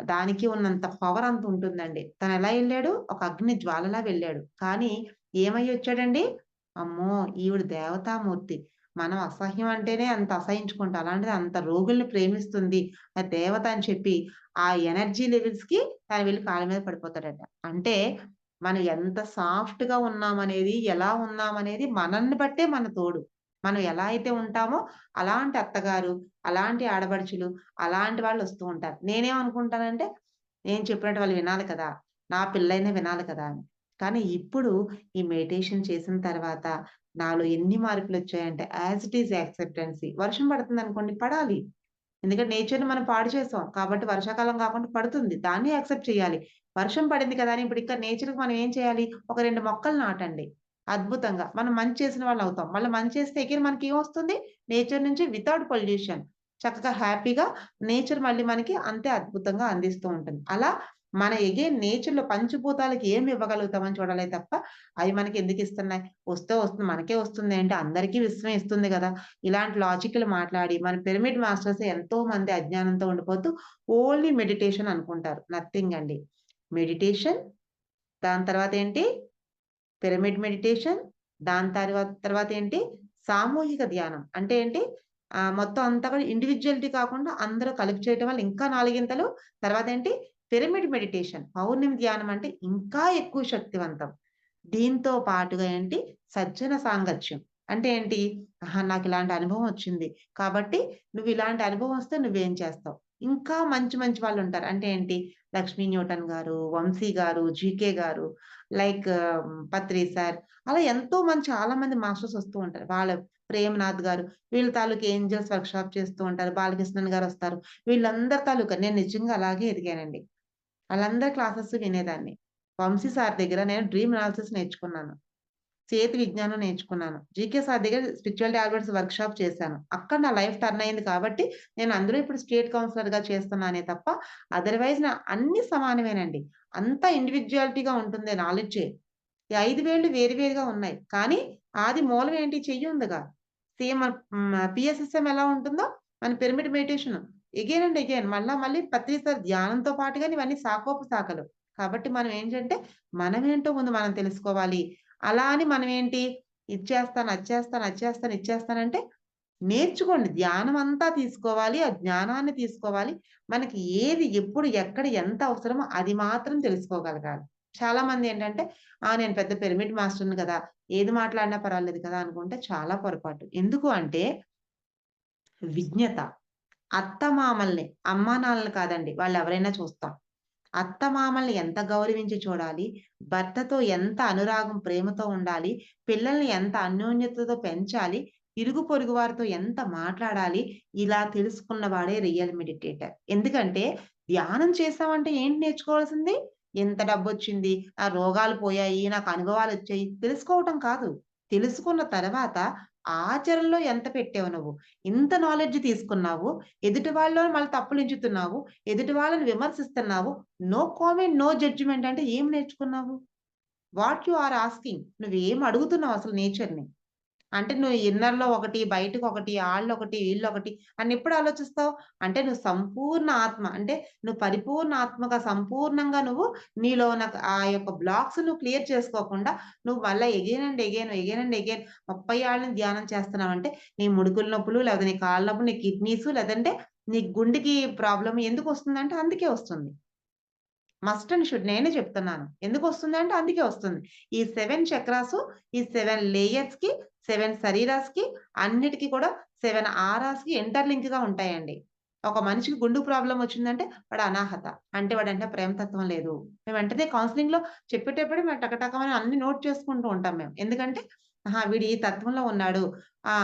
దానికి ఉన్నంత పవర్ అంత ఉంటుందండి. తనెలా ఎళ్ళాడు? ఒక అగ్ని జ్వాలలా వెళ్ళాడు. కానీ ఏమయ్యొచ్చాడండి? అమ్మో! ఈవిడ దేవతామూర్తి. మనం అసహ్యం అంటేనే అంత అసహించుకుంటాం. అలాంటిది అంత రోగుల్ని ప్రేమిస్తుంది. ఆ దేవత అని చెప్పి ఆ ఎనర్జీ లెవెల్స్‌కి తను వెళ్లి కాళ్ళ మీద పడిపోతాడట. అంటే మనం ఎంత సాఫ్ట్‌గా ఉన్నామనేది, ఎలా ఉన్నామనేది మనల్ని బట్టే మన తోడు. మనం ఎలా అయితే ఉంటామో అలాంటి అత్తగారు, అలాంటి ఆడపడుచులు, అలాంటి వాళ్ళొస్తూ ఉంటారు. నేనేమనుకుంటానంటే, నేను చెప్పినట్టు వాళ్ళు వినాలి కదా! నా పిల్లైనా వినాలి కదా! అని. కానీ ఇప్పుడు ఈ మెడిటేషన్ చేసిన తర్వాత నాలో ఎన్ని మార్పులొచ్చాయంటే యాజ్ ఇట్ ఈజ్ యాక్సెప్టెన్సీ. వర్షం పడుతుందనుకోండి పడాలి. ఎందుకంటే నేచర్‌ని మనం పాడు చేసాం. కాబట్టి వర్షాకాలం కాకుండా పడుతుంది. దాన్ని యాక్సెప్ట్ చేయాలి. వర్షం పడింది కదా! అని ఇప్పుడు ఇంకా నేచర్‌కి మనం ఏం చేయాలి? ఒక 2 మొక్కలు నాటండి. అద్భుతంగా. మనం మంచి చేసిన వాళ్ళవుతాం. మళ్ళా మంచి చేస్తే అగైన్ మనకేమొస్తుంది? నేచర్ నుంచి వితౌట్ పొల్యూషన్. చక్కగా హ్యాపీగా నేచర్ మళ్ళీ మనకి అంతే అద్భుతంగా అందిస్తూ ఉంటుంది. అలా మన అగైన్ నేచర్‌లో పంచభూతాలకి ఏమి ఇవ్వగలుగుతామని చూడాలే తప్ప, అవి మనకెందుకిస్తున్నాయి? వస్తే వస్తుంది. మనకే వస్తుందేంటి? అందరికీ విశ్వం ఇస్తుంది గదా! ఇలాంటి లాజిక్‌లు మాట్లాడి మన పిరమిడ్ మాస్టర్స్ ఎంతో మంది అజ్ఞానంతో ఉండిపోతూ ఓన్లీ మెడిటేషన్ అనుకుంటారు. నథింగ్ అండి. మెడిటేషన్, దాని తర్వాతేంటి పిరమిడ్ మెడిటేషన్, దాని తర్వాతేంటి సామూహిక ధ్యానం. అంటే ఏంటి మొత్తం అంతా కూడా ఇండివిడ్యుయాలిటీ కాకుండా అందరూ కలిపి చేయటం వల్ల ఇంకా నాలుగింతలు తర్వాతేంటి పిరమిడ్ మెడిటేషన్. పౌర్ణమి ధ్యానం అంటే ఇంకా ఎక్కువ శక్తివంతం. దీంతో పాటుగా ఏంటి సజ్జన సాంగత్యం. అంటే ఏంటి? ఆహా! నాకిలాంటి అనుభవం వచ్చింది. కాబట్టి నువ్విలాంటి అనుభవం వస్తే నువ్వేం చేస్తావు? ఇంకా మంచి మంచి వాళ్ళుంటారు. అంటే ఏంటి? లక్ష్మీ న్యూటన్ గారు, వంశీ గారు, జీకే గారు, లైక్ పత్రి సార్ అలా ఎంతో మంది చాలా మంది మాస్టర్స్ వస్తూ ఉంటారు. వాళ్ళ ప్రేమనాథ్ గారు వీళ్ళ తాలూకా ఏంజెల్స్ వర్క్‌షాప్ చేస్తూ ఉంటారు. బాలకృష్ణన్ గారొస్తారు. వీళ్ళందరి తాలూకా నేను నిజంగా అలాగే ఎదిగానండి. ఆళ్ళందరి క్లాసెస్ వినేదాన్ని. వంశీ సార్ దగ్గర నేను డ్రీమ్ అనాలిసిస్ నేర్చుకున్నాను. చేతి విజ్ఞానం నేర్చుకున్నాను. జీకే సార్ దగ్గర స్పిరిచ్యువల్ టాబ్లెట్స్ వర్క్‌షాప్ చేశాను. అక్కడ నా లైఫ్ టర్న్ అయింది కాబట్టి, నేను అందులో ఇప్పుడు స్టేట్ కౌన్సిలర్‌గా చేస్తున్నానే తప్ప, అదర్‌వైజ్ నా అన్నీ సమానమేనండి. అంతా ఇండివిడ్యుయాలిటీగా ఉంటుంది నాలెడ్జే. ఈ 5 వేళ్ళు వేరు వేరుగా ఉన్నాయి. కానీ ఆది మూలం ఏంటి? చెయ్యుందిగా. సేమ్ పీఎస్ఎస్ఎం ఎలా ఉంటుందో, మన pyramid meditation again and again మళ్ళీ ప్రతిసారి ధ్యానంతో పాటుగానే ఇవన్నీ శాఖోపశాఖలు. కాబట్టి మనం ఏంటంటే, మనమేంటో ముందు మనం తెలుసుకోవాలి. అలా అని మనమేంటి, ఇది చేస్తాను, అది చేస్తాను, అది చేస్తాను, ఇది చేస్తానంటే నేర్చుకోండి. ధ్యానం అంతా తీసుకోవాలి. ఆ జ్ఞానాన్ని తీసుకోవాలి. మనకి ఏది, ఎప్పుడు, ఎక్కడ, ఎంత అవసరమో అది మాత్రం తెలుసుకోగలగాలి. చాలామందేంటంటే, నేను పెద్ద పిరమిడ్ మాస్టర్‌ని కదా! ఏది మాట్లాడినా పర్వాలేదు కదా! అనుకుంటే చాలా పొరపాటు. ఎందుకు అంటే విజ్ఞత. అత్తమామల్ని, అమ్మానాన్నలని కాదండి. వాళ్ళెవరైనా చూస్తాం. అత్తమామల్ని ఎంత గౌరవించి చూడాలి, భర్తతో ఎంత అనురాగం, ప్రేమతో ఉండాలి, పిల్లల్ని ఎంత అన్యోన్యతతో పెంచాలి, ఇరుగు పొరుగు వారితో ఎంత మాట్లాడాలి, ఇలా తెలుసుకున్న వాడే రియల్ మెడిటేటర్. ఎందుకంటే ధ్యానం చేశామంటే ఏంటి నేర్చుకోవాల్సింది? ఎంత డబ్బొచ్చింది, నా రోగాలు పోయాయి, నాకు అనుభవాలొచ్చాయి తెలుసుకోవటం కాదు. తెలుసుకున్న తర్వాత ఆచరణలో ఎంత పెట్టావు నువ్వు? ఇంత నాలెడ్జ్ తీసుకున్నావు, ఎదుటి వాళ్ళలో మళ్ళీ తప్పులెంచుతున్నావు, ఎదుటి వాళ్ళని విమర్శిస్తున్నావు. నో కామెంట్, నో జడ్జిమెంట్ అంటే ఏం నేర్చుకున్నావు? What you are asking? నువ్వేం అడుగుతున్నావు అసలు నేచర్‌ని? అంటే నువ్వు ఇన్నర్‌లో ఒకటి, బయటకొకటి, ఆళ్ళొకటి, ఈళ్ళొకటి అని ఎప్పుడు ఆలోచిస్తావు? అంటే నువ్వు సంపూర్ణ ఆత్మ. అంటే నువ్వు పరిపూర్ణ ఆత్మగా సంపూర్ణంగా నువ్వు నీలో ఉన్న ఆ యొక్క బ్లాక్స్ నువ్వు క్లియర్ చేసుకోకుండా నువ్వు మళ్ళా again and again, again and again 30 ఏళ్ల నుంచి ధ్యానం చేస్తున్నావంటే నీ ముడుకుల నొప్పులు, లేకపోతే నీ కాళ్ళ నొప్పులు, నీ కిడ్నీస్ లేదంటే నీ గుండెకి ప్రాబ్లమ్ ఎందుకొస్తుందంటే అందుకే వస్తుంది. మస్ట్ అండ్ షుడ్ నేనే చెప్తున్నాను. ఎందుకొస్తుందంటే అందుకే వస్తుంది. ఈ 7 చక్రాసు, ఈ 7 లేయర్స్‌కి, 7 శరీరాస్‌కి అన్నిటికి కూడా 7 ఆరాస్‌కి ఇంటర్‌లింక్‌గా ఉంటాయండి. ఒక మనిషికి గుండె ప్రాబ్లమ్ వచ్చిందంటే వాడు అనాహత. అంటే వాడంటే ప్రేమతత్వం లేదు. మేము వెంటనే కౌన్సెలింగ్‌లో చెప్పేటప్పుడే మేము టకటకమని అన్ని నోట్ చేసుకుంటూ ఉంటాం మేము. ఎందుకంటే ఆహా! వీడు ఈ తత్వంలో ఉన్నాడు. ఆ!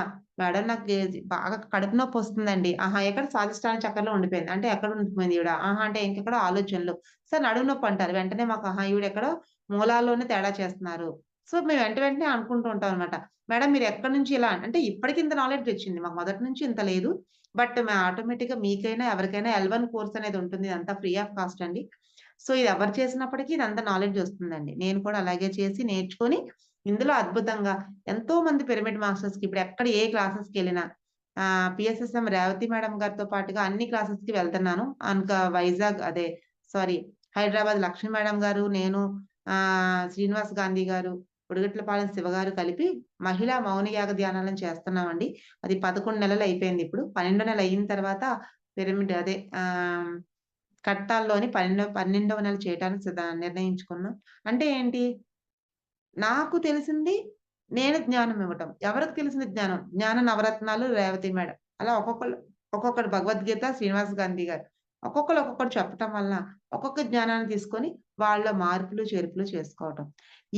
మేడం నాకు బాగా కడుపు నొప్పొస్తుందండి. ఆహా! ఎక్కడ స్వాదిష్టాన చక్రంలో ఉండిపోయింది. అంటే ఎక్కడ ఉండిపోయింది ఈవిడ? ఆహా! అంటే ఇంకెక్కడో ఆలోచనలు. సార్ నడుము నొప్పి అంటారు. వెంటనే మాకు ఆహా! ఈవిడెక్కడో మూలాల్లోనే తేడా చేస్తున్నారు. సో, మేము వెంటనే అనుకుంటూ ఉంటాం అనమాట. మేడం మీరు ఎక్కడి నుంచి ఇలా అంటే ఇప్పటికి ఇంత నాలెడ్జ్ వచ్చింది. మాకు మొదటి నుంచి ఇంత లేదు. బట్ మేము ఆటోమేటిక్‌గా మీకైనా ఎవరికైనా L1 కోర్స్ అనేది ఉంటుంది. ఇదంతా ఫ్రీ ఆఫ్ కాస్ట్ అండి. సో, ఇది ఎవరు చేసినప్పటికీ ఇదంతా నాలెడ్జ్ వస్తుందండి. నేను కూడా అలాగే చేసి నేర్చుకొని ఇందులో అద్భుతంగా ఎంతో మంది పిరమిడ్ మాస్టర్స్‌కి ఇప్పుడు ఎక్కడ ఏ క్లాసెస్‌కెళ్ళినా PSSM రేవతి మేడం గారితో పాటుగా అన్ని క్లాసెస్‌కి వెళ్తున్నాను. ఇంకా వైజాగ్ అదే సారీ హైదరాబాద్ లక్ష్మీ మేడం గారు, నేను శ్రీనివాస్ గాంధీ గారు, ఉడగట్లపాలెం శివ గారు కలిపి మహిళా మౌన యాగ ధ్యానాలను చేస్తున్నామండి. అది 11 నెలలు అయిపోయింది ఇప్పుడు. 12 నెల అయిన తర్వాత పిరమిడ్ అదే కట్టాల్లోని 12వ నెల చేయటానికి నిర్ణయించుకున్నాం. అంటే ఏంటి? నాకు తెలిసింది నేను జ్ఞానం ఇవ్వటం. ఎవరికి తెలిసింది జ్ఞానం? జ్ఞాన నవరత్నాలు రేవతి మేడం. అలా ఒక్కొక్కళ్ళు భగవద్గీత శ్రీనివాస్ గాంధీ గారు. ఒక్కొక్కళ్ళు ఒక్కొక్కటి చెప్పటం వలన ఒక్కొక్క జ్ఞానాన్ని తీసుకొని వాళ్ళ మార్పులు, చేర్పులు చేసుకోవటం.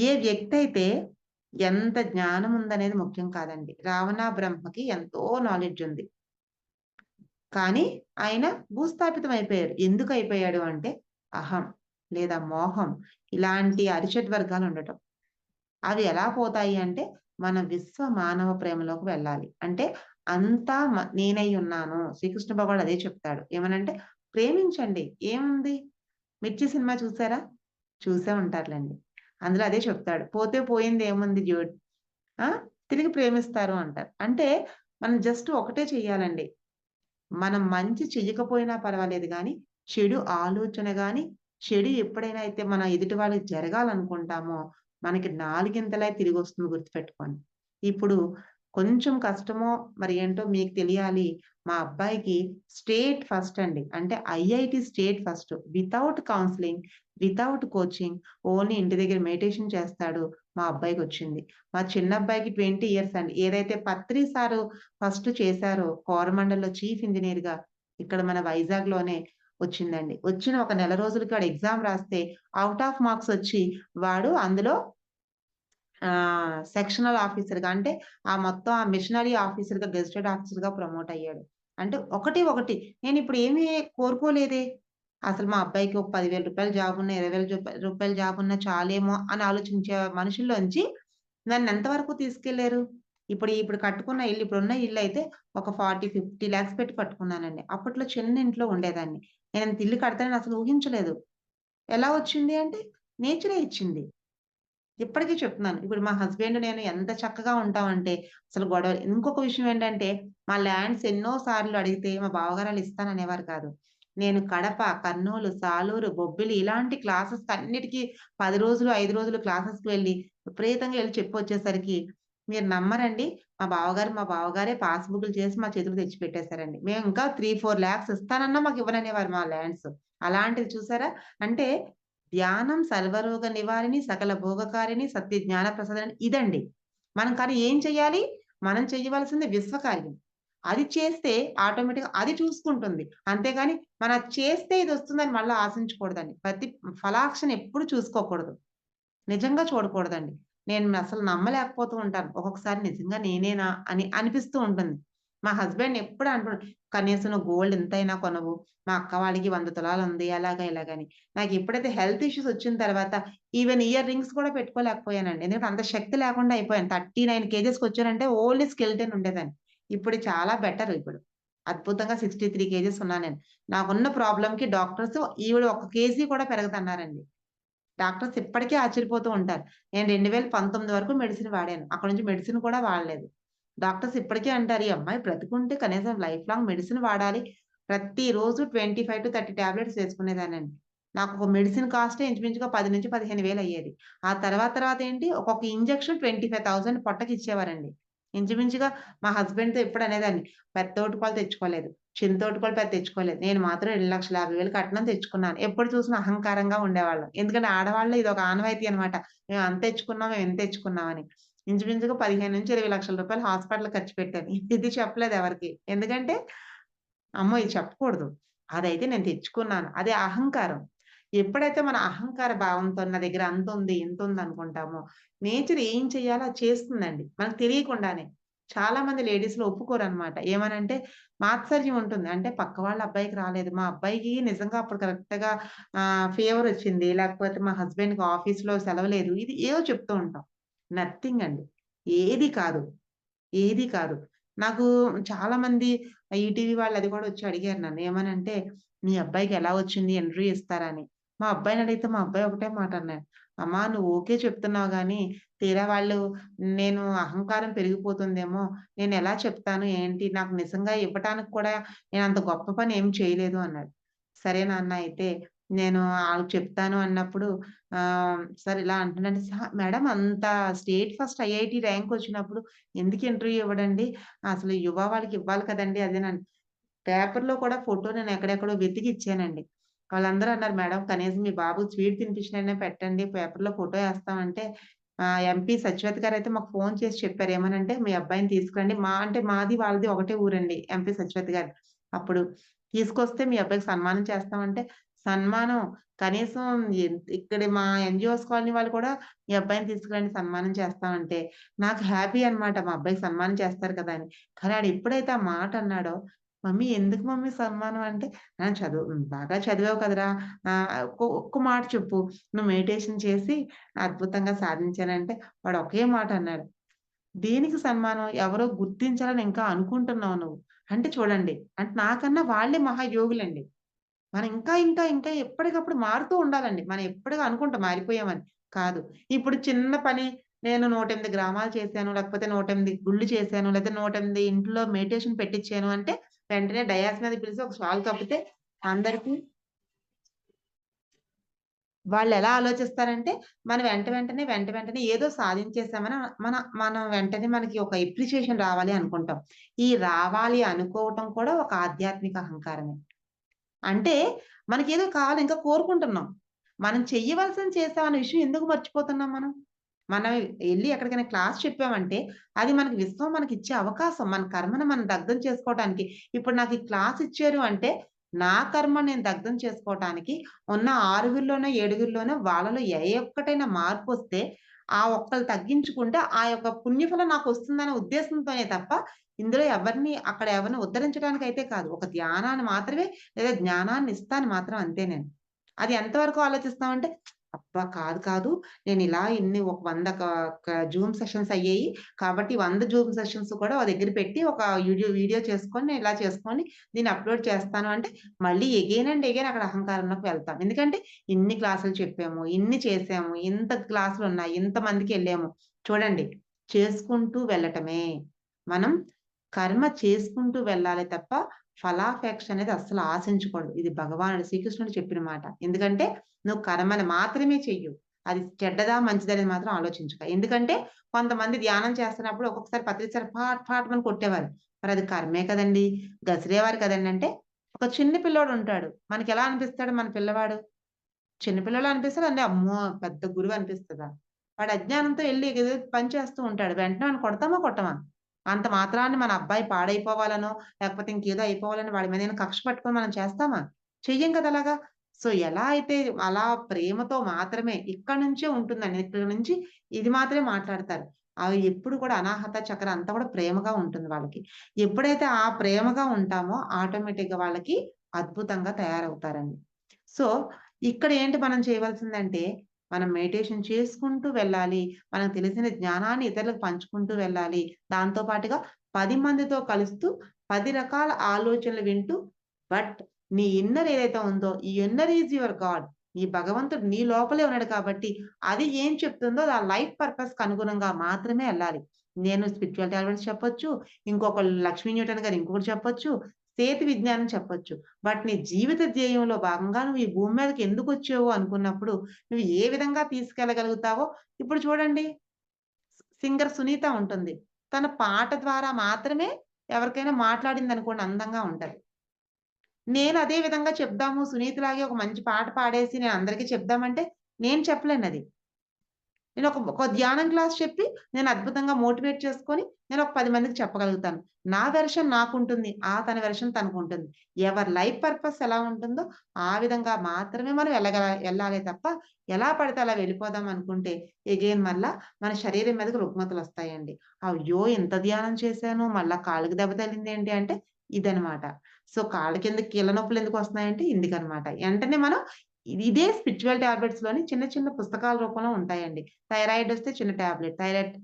ఏ వ్యక్తి అయితే ఎంత జ్ఞానం ఉందనేది ముఖ్యం కాదండి. రావణ బ్రహ్మకి ఎంతో నాలెడ్జ్ ఉంది. కానీ ఆయన భూస్థాపితం అయిపోయారు. ఎందుకు అయిపోయాడు అంటే అహం లేదా మోహం ఇలాంటి అరిషడ్ వర్గాలు ఉండటం. అవి ఎలా పోతాయి అంటే, మన విశ్వ మానవ ప్రేమలోకి వెళ్ళాలి. అంటే అంతా నేనై ఉన్నాను. శ్రీకృష్ణ భగవానుడు అదే చెప్తాడు. ఏమనంటే ప్రేమించండి. ఏముంది? 'మిర్చి' సినిమా చూసారా? చూసే ఉంటారులెండి. అందులో అదే చెప్తాడు. పోతే పోయిందేముంది ఆ! తిరిగి ప్రేమిస్తారు అంటారు. అంటే మనం జస్ట్ ఒకటే చెయ్యాలండి. మనం మంచి చెయ్యకపోయినా పర్వాలేదు గానీ, చెడు ఆలోచన గాని, చెడు ఎప్పుడైనా అయితే మన ఎదుటి వాళ్ళకి జరగాలనుకుంటామో, మనకి నాలుగింతలే తిరిగొస్తుంది గుర్తుపెట్టుకోండి. ఇప్పుడు కొంచెం కష్టమో మరి ఏంటో మీకు తెలియాలి. మా అబ్బాయికి స్టేట్ ఫస్ట్ అండి. అంటే IIT state first. Without counselling, without coaching only ఇంటి దగ్గర మెడిటేషన్ చేస్తాడు. మా అబ్బాయికొచ్చింది. మా చిన్నబ్బాయికి 20 ఇయర్స్ అండి. ఏదైతే పత్రి సారు ఫస్ట్ చేశారో కోరమండల్‌లో చీఫ్ ఇంజినీర్‌గా ఇక్కడ మన వైజాగ్‌లోనే వచ్చిందండి. వచ్చిన ఒక నెల రోజులకి వాడు ఎగ్జామ్ రాస్తే ఔట్ ఆఫ్ మార్క్స్ వచ్చి వాడు అందులో సెక్షనల్ ఆఫీసర్‌గా అంటే మొత్తం ఆ మిషనరీ ఆఫీసర్‌గా గెజిటెడ్ ఆఫీసర్‌గా ప్రమోట్ అయ్యాడు. అంటే ఒకటి నేనిప్పుడు ఏమీ కోరుకోలేదే. అసలు మా అబ్బాయికి ఒక రూ. 10,000 జాబ్ ఉన్న, రూ. 20,000 జాబ్ ఉన్న చాలేమో అని ఆలోచించే మనుషుల్లోంచి నన్నెంత వరకు తీసుకెళ్లారు? ఇప్పుడు కట్టుకున్న ఇల్లు ఇప్పుడున్న ఇల్లయితే ఒక 40, 50 లాక్స్ పెట్టి కట్టుకున్నానండి. అప్పట్లో చిన్న ఇంట్లో ఉండేదాన్ని. నేనింత ఇల్లు కడతానని అసలు ఊహించలేదు. ఎలా వచ్చింది అంటే నేచరే ఇచ్చింది. ఇప్పటికి చెప్తున్నాను. ఇప్పుడు మా హస్బెండ్ నేను ఎంత చక్కగా ఉంటామంటే అసలు గొడవ ఇంకొక విషయం ఏంటంటే మా ల్యాండ్స్ ఎన్నో సార్లు అడిగితే మా బావగారాలు ఇస్తాననేవారు కాదు. నేను కడప, కర్నూలు, సాలూరు, బొబ్బిలి ఇలాంటి క్లాసెస్‌కి అన్నిటికి 10 రోజులు, 5 రోజులు క్లాసెస్‌కి వెళ్లి విపరీతంగా ఎళ్లి చెప్పొచ్చేసరికి మీరు నమ్మరండి. మా బావగారే పాస్‌బుక్‌లు చేసి మా చేతికి తెచ్చిపెట్టేసారండి. మేము ఇంకా 3, 4 లాక్స్ ఇస్తానన్నా మాకు ఇవ్వననేవారు మా ల్యాండ్స్. అలాంటిది చూసారా? అంటే ధ్యానం సర్వరోగ నివారిణి, సకల భోగకారిణి, సత్య జ్ఞాన ప్రసాదిని ఇదండి. మనం కానీ ఏం చెయ్యాలి? మనం చెయ్యవలసింది విశ్వకార్యం. అది చేస్తే ఆటోమేటిక్‌గా అది చూసుకుంటుంది. అంతేగాని మనం అది చేస్తే ఇదొస్తుందని మళ్ళా ఆశించకూడదండి. ఫలాక్షను ఎప్పుడు చూసుకోకూడదు. నిజంగా చూడకూడదండి. నేను అసలు నమ్మలేకపోతూ ఉంటాను. ఒక్కొక్కసారి నిజంగా నేనేనా అని అనిపిస్తూ ఉంటుంది. మా హస్బెండ్ ఎప్పుడు అంటుండు, "కనీసం నువ్వు గోల్డ్ ఇంతైనా కొనవు. మా అక్క వాళ్ళకి 100 తులాలుంది అలాగా ఇలాగని." నాకు ఎప్పుడైతే హెల్త్ ఇష్యూస్ వచ్చిన తర్వాత ఈవెన్ ఇయర్ రింగ్స్ కూడా పెట్టుకోలేకపోయానండి. ఎందుకంటే అంత శక్తి లేకుండా అయిపోయాను. 39 కేజెస్‌కొచ్చానంటే ఓన్లీ స్కెలిటన్ ఉండేదాన్ని. ఇప్పుడు చాలా బెటర్ ఇప్పుడు. అద్భుతంగా 63 కేజెస్ ఉన్నాను నేను. నాకున్న ప్రాబ్లమ్‌కి డాక్టర్స్ ఈవిడ ఒక కేజీ కూడా పెరగదన్నారండి. డాక్టర్స్ ఇప్పటికీ ఆశ్చర్యపోతూ ఉంటారు. నేను 2019 వరకు మెడిసిన్ వాడాను. అక్కడి నుంచి మెడిసిన్ కూడా వాడలేదు. డాక్టర్స్ ఇప్పటికే అంటారు, "ఈ అమ్మాయి బ్రతికుంటే కనీసం లైఫ్ లాంగ్ మెడిసిన్ వాడాలి." ప్రతిరోజు 25-30 టాబ్లెట్స్ వేసుకునేదాన్నండి. నాకొక మెడిసిన్ కాస్టే ఇంచుమించుగా 10,000-15,000 అయ్యేది. ఆ తర్వాత ఏంటి ఒక్కొక్క ఇంజెక్షన్ 25,000 పొట్టకిచ్చేవారండి. ఇంచుమించుగా మా హస్బెండ్‌తో ఎప్పుడు అనేదాన్ని, "పెద్ద తోటిపాలు తెచ్చుకోలేదు. చిన్న తోటిపాలు పెద్ద తెచ్చుకోలేదు. నేను మాత్రం 2,50,000 కట్నం తెచ్చుకున్నాను." ఎప్పుడు చూసినా అహంకారంగా ఉండేవాళ్ళం. ఎందుకంటే ఆడవాళ్ళలో ఇదొక ఆనవాయితీ అనమాట. మేము అంత తెచ్చుకున్నాం, మేము ఇంత తెచ్చుకున్నాం అని. ఇంచుమించుగా 15-20 లక్షల రూపాయలు హాస్పిటల్‌కి ఖర్చు పెట్టాను. ఇది చెప్పలేదు ఎవరికీ. ఎందుకంటే, అమ్మో! ఇది చెప్పకూడదు. అదైతే నేను తెచ్చుకున్నాను. అదే అహంకారం. ఎప్పుడైతే మన అహంకార భావంతో నా దగ్గర అంతుంది, ఇంతుంది అనుకుంటామో, నేచర్ ఏం చేయాలో అది చేస్తుందండి. మనకు తెలియకుండానే. చాలా మంది లేడీస్‌లో ఒప్పుకోరనమాట. ఏమనంటే మాత్సర్యం ఉంటుంది. అంటే పక్క వాళ్ళ అబ్బాయికి రాలేదు. మా అబ్బాయికి నిజంగా అప్పుడు కరెక్ట్‌గా ఫీవరొచ్చింది. లేకపోతే మా హస్బెండ్‌కి ఆఫీస్‌లో సెలవు లేదు. ఇది ఏదో చెప్తూ ఉంటాం. నథింగ్ అండి. ఏది కాదు. ఏది కాదు. నాకు చాలామంది ఈటీవీ వాళ్ళు అది కూడా వచ్చి అడిగారు నన్ను. ఏమనంటే, "మీ అబ్బాయికి ఎలా వచ్చింది? ఇంటర్వ్యూ ఇస్తారా?" అని. మా అబ్బాయిని అడిగితే మా అబ్బాయి ఒకటే మాట అన్నాడు. "అమ్మా నువ్వు ఓకే చెప్తున్నావు గానీ, తీరా వాళ్ళు నేను అహంకారం పెరిగిపోతుందేమో, నేనెలా చెప్తాను ఏంటి? నాకు నిజంగా ఇవ్వటానికి కూడా నేనంత గొప్ప పని ఏమి చేయలేదు" అన్నాడు. సరే నాన్న అయితే నేను ఆళ్ళకి చెప్తాను అన్నప్పుడు సార్ ఇలా అంటున్నాడు. మేడం అంత స్టేట్ ఫస్ట్ ఐఐటీ ర్యాంక్ వచ్చినప్పుడు ఎందుకు ఇంటర్వ్యూ ఇవ్వడండి? అసలు యువ వాళ్ళకి ఇవ్వాలి కదండీ! అదేనని. పేపర్‌లో కూడా ఫోటో నేను ఎక్కడెక్కడో వెతికి ఇచ్చానండి. వాళ్ళందరూ అన్నారు, "మేడం కనీసం మీ బాబుకి స్వీట్ తినిపించినైనా పెట్టండి. పేపర్‌లో ఫోటో ఏస్తామంటే" ఎంపీ సత్యవతి గారైతే మాకు ఫోను చేసి చెప్పారు. ఏమనంటే, "మీ అబ్బాయిని తీసుకురండి." అంటే మాది వాళ్ళది ఒకటే ఊరండి. ఎంపీ సత్యవతి గారిది. అప్పుడు తీసుకొస్తే మీ అబ్బాయికి సన్మానం చేస్తామంటే, సన్మానం కనీసం ఇక్కడ మా ఎన్‌జీఓస్ కాలనీ వాళ్ళు కూడా "మీ అబ్బాయిని తీసుకురండి సన్మానం చేస్తామంటే" నాకు హ్యాపీ అనమాట. మా అబ్బాయికి సన్మానం చేస్తారు కదా! అని. కానీ ఆడు ఎప్పుడైతే ఆ మాట అన్నాడో, "మమ్మీ ఎందుకు మమ్మీ సన్మానం" అంటే, బాగా చదివావు కదరా! ఒక్క మాట చెప్పు. నువ్వు మెడిటేషన్ చేసి అద్భుతంగా సాధించానంటే" వాడు ఒకే మాట అన్నాడు. "దేనికి సన్మానం? ఎవరో గుర్తించాలని ఇంకా అనుకుంటున్నావు నువ్వు." అంటే చూడండి. అంటే నాకన్నా వాళ్ళే మహాయోగులండి. మనం ఇంకా ఎప్పటికప్పుడు మారుతూ ఉండాలండి. మనం ఎప్పటికి అనుకుంటాం మారిపోయామని. కాదు. ఇప్పుడు చిన్న పని నేను 108 గ్రామాలు చేశాను, లేకపోతే 108 గుళ్ళు చేశాను, లేతే 108 ఇంట్లో మెడిటేషన్ పెట్టిచ్చాను అంటే, వెంటనే డయాస్ మీద పిలిసి ఒక షాల్ కప్పితే అందరికి వాళ్ళెలా ఆలోచిస్తారంటే, మనం వెంటనే ఏదో సాధించేసామని మన మనం వెంటనే మనకి ఒక అప్రిషియేషన్ రావాలి అనుకుంటాం. ఈ రావాలి అనుకోవటం కూడా ఒక ఆధ్యాత్మిక అహంకారమే. అంటే మనకేదో కావాలి ఇంకా కోరుకుంటున్నాం. మనం చెయ్యవలసింది చేసామన్న విషయం ఎందుకు మర్చిపోతున్నాం మనం? మనం ఎళ్లి ఎక్కడికైనా క్లాస్ చెప్పామంటే, అది మనకి విశ్వం మనకిచ్చే అవకాశం. మన కర్మను మనం దగ్ధం చేసుకోవటానికి. ఇప్పుడు నాకు ఈ క్లాస్ ఇచ్చారు అంటే, నా కర్మ నేను దగ్ధం చేసుకోవటానికి ఉన్న ఆరుగురిలోనో, ఏడుగురిలోనో వాళ్ళలో ఏ ఒక్కటైనా మార్పొస్తే, ఆ ఒక్కళ్ళు తగ్గించుకుంటే, ఆ యొక్క పుణ్యఫలం నాకొస్తుందనే ఉద్దేశంతోనే తప్ప, ఇందులో అక్కడ ఎవరిని ఉద్ధరించడానికైతే కాదు. ఒక ధ్యానాన్ని మాత్రమే లేదా జ్ఞానాన్నిస్తా మాత్రం అంతే నేను. అది ఎంతవరకు ఆలోచిస్తామంటే, అబ్బా! కాదు. నేనిలా ఒక 100 జూమ్ సెషన్స్ అయ్యాయి. కాబట్టి 100 జూమ్ సెషన్స్ కూడా ఓ దగ్గర పెట్టి ఒక వీడియో చేసుకొని నేను ఇలా చేసుకొని దీన్ని అప్‌లోడ్ చేస్తాను అంటే, మళ్ళీ ఎగైన్ అండ్ ఎగైన్ అక్కడ అహంకారంలోకి వెళ్తాం. ఎందుకంటే ఇన్ని క్లాసులు చెప్పాము, ఇన్ని చేసాము, ఇంత క్లాసులున్నాయి, ఇంతమందికెళ్ళాము. చూడండి చేసుకుంటూ వెళ్ళటమే. మనం కర్మ చేసుకుంటూ వెళ్ళాలి తప్ప ఫలాపేక్ష అనేది అస్సలు ఆశించకూడదు. ఇది భగవానుడు శ్రీకృష్ణుడు చెప్పిన మాట. ఎందుకంటే నువ్వు కర్మని మాత్రమే చెయ్యు. అది చెడ్డదా? మంచిదనేది మాత్రం ఆలోచించక. ఎందుకంటే కొంతమంది ధ్యానం చేస్తున్నప్పుడు ఒక్కొక్కసారి పత్రిసారి ఫాట్‌మని కొట్టేవారు. మరది కర్మే కదండీ! గసిరేవారు కదండీ! అంటే ఒక చిన్న పిల్లోడుంటాడు. మనకెలా అనిపిస్తాడు మన పిల్లవాడు? చిన్న పిల్లోలా అనిపిస్తాడు. అంటే అమ్మో! పెద్ద గురువు అనిపిస్తదా? వాడు అజ్ఞానంతో ఎళ్లి ఏదో పని చేస్తూ ఉంటాడు. వెంటనే వాడిని కొడతామా? కొట్టమా? అంత మాత్రాన మన అబ్బాయి పాడైపోవాలనో, లేకపోతే ఇంకేదో అయిపోవాలని వాడి మీదేమైనా కక్ష పట్టుకొని మనం చేస్తామా? చెయ్యం కదా అలాగా. సో, ఎలా అయితే అలా ప్రేమతో మాత్రమే ఇక్కడి నుంచే ఉంటుందండి. ఇక్కడి నుంచి ఇది మాత్రమే మాట్లాడతారు. అవి ఎప్పుడు కూడా అనాహత చక్రం అంతా కూడా ప్రేమగా ఉంటుంది వాళ్ళకి. ఎప్పుడైతే ఆ ప్రేమగా ఉంటామో ఆటోమేటిక్‌గా వాళ్ళకి అద్భుతంగా తయారవుతారండి. సో, ఇక్కడ ఏంటి మనం చేయవలసిందంటే, మనం మెడిటేషన్ చేసుకుంటూ వెళ్ళాలి. మనకు తెలిసిన జ్ఞానాన్ని ఇతరులకు పంచుకుంటూ వెళ్ళాలి. దాంతో పాటుగా 10 మందితో కలుస్తూ 10 రకాల ఆలోచనలు వింటూ బట్ నీ ఇన్నర్ ఏదైతే ఉందో, ఈ ఇన్నర్ ఈజ్ యువర్ గాడ్. ఈ భగవంతుడు నీ లోపలే ఉన్నాడు కాబట్టి, అది ఏం చెప్తుందో ఆ లైఫ్ పర్పస్‌కి అనుగుణంగా మాత్రమే ఎళ్ళాలి. నేను స్పిరిచ్యువల్ టాలెంట్స్ చెప్పొచ్చు. ఇంకొకళ్ళు లక్ష్మీ న్యూటన్ గారు ఇంకొకటి చెప్పొచ్చు. సేతు విజ్ఞానం చెప్పొచ్చు. బట్ నీ జీవిత ధ్యేయంలో భాగంగా నువ్వు ఈ భూమి మీదకి ఎందుకొచ్చావు అనుకున్నప్పుడు, నువ్వు ఏ విధంగా తీసుకెళ్ళగలుగుతావో ఇప్పుడు చూడండి సింగర్ సునీత ఉంటుంది. తన పాట ద్వారా మాత్రమే ఎవరికైనా మాట్లాడిందనుకోండి అందంగా ఉంటది. నేను అదే విధంగా చెప్దాము సునీతలాగే ఒక మంచి పాట పాడేసి నేను అందరికి చెప్దామంటే నేను చెప్పలేనది. నేను ఒక ధ్యానం క్లాస్ చెప్పి నేను అద్భుతంగా మోటివేట్ చేసుకొని నేను ఒక 10 మందికి చెప్పగలుగుతాను. నా వెర్షన్ నాకుంటుంది. తన వెర్షన్ తనకుంటుంది. ఎవరి లైఫ్ పర్పస్ ఎలా ఉంటుందో ఆ విధంగా మాత్రమే మనం ఎళ్ళాలే తప్ప ఎలా పడితే అలా వెళ్ళిపోదాం అనుకుంటే ఎగైన్ మళ్ళా మన శరీరం మీదకి రుగ్మతలొస్తాయండి. అయ్యో! ఇంత ధ్యానం చేశాను మళ్ళా కాళ్ళకి దెబ్బ తగిలిందేంటి అంటే ఇదనమాట. సో, కాళ్ళ కింద కీళ్ళ నొప్పులెందుకొస్తున్నాయంటే ఇందుకనమాట. ఎంటనే మనం ఇదే స్పిరిచ్యువల్ టాబ్లెట్స్‌లోని చిన్న చిన్న పుస్తకాల రూపంలో ఉంటాయండి. థైరాయిడొస్తే చిన్న టాబ్లెట్,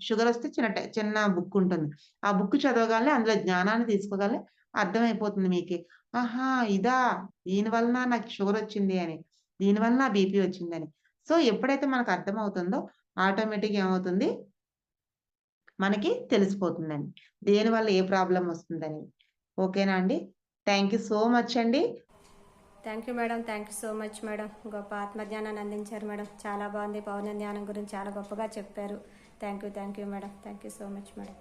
షుగరొస్తే చిన్న బుక్కుంటుంది. ఆ బుక్ చదవగానే అందులో జ్ఞానాన్ని తీసుకోగానే అర్థమైపోతుంది మీకి. ఆహా! ఇదా! దీని వలన నాకు షుగరొచ్చింది అని. దీని వలన బీపీ వచ్చిందని. సో, ఎప్పుడైతే మనకు అర్థమవుతుందో ఆటోమేటిక్‌గా ఏమవుతుంది మనకి తెలిసిపోతుందండి. దేనివల్ల ఏ ప్రాబ్లమ్ వస్తుందని. ఓకేనా అండి? థాంక్ యూ సో మచ్ అండి. Thank you madam. Thank you so much madam. గొప్ప ఆత్మజ్ఞానాన్ని అందించారు మేడం. చాలా బాగుంది. పౌర్ణ ధ్యానం గురించి చాలా గొప్పగా చెప్పారు. Thank you madam. Thank you so much madam.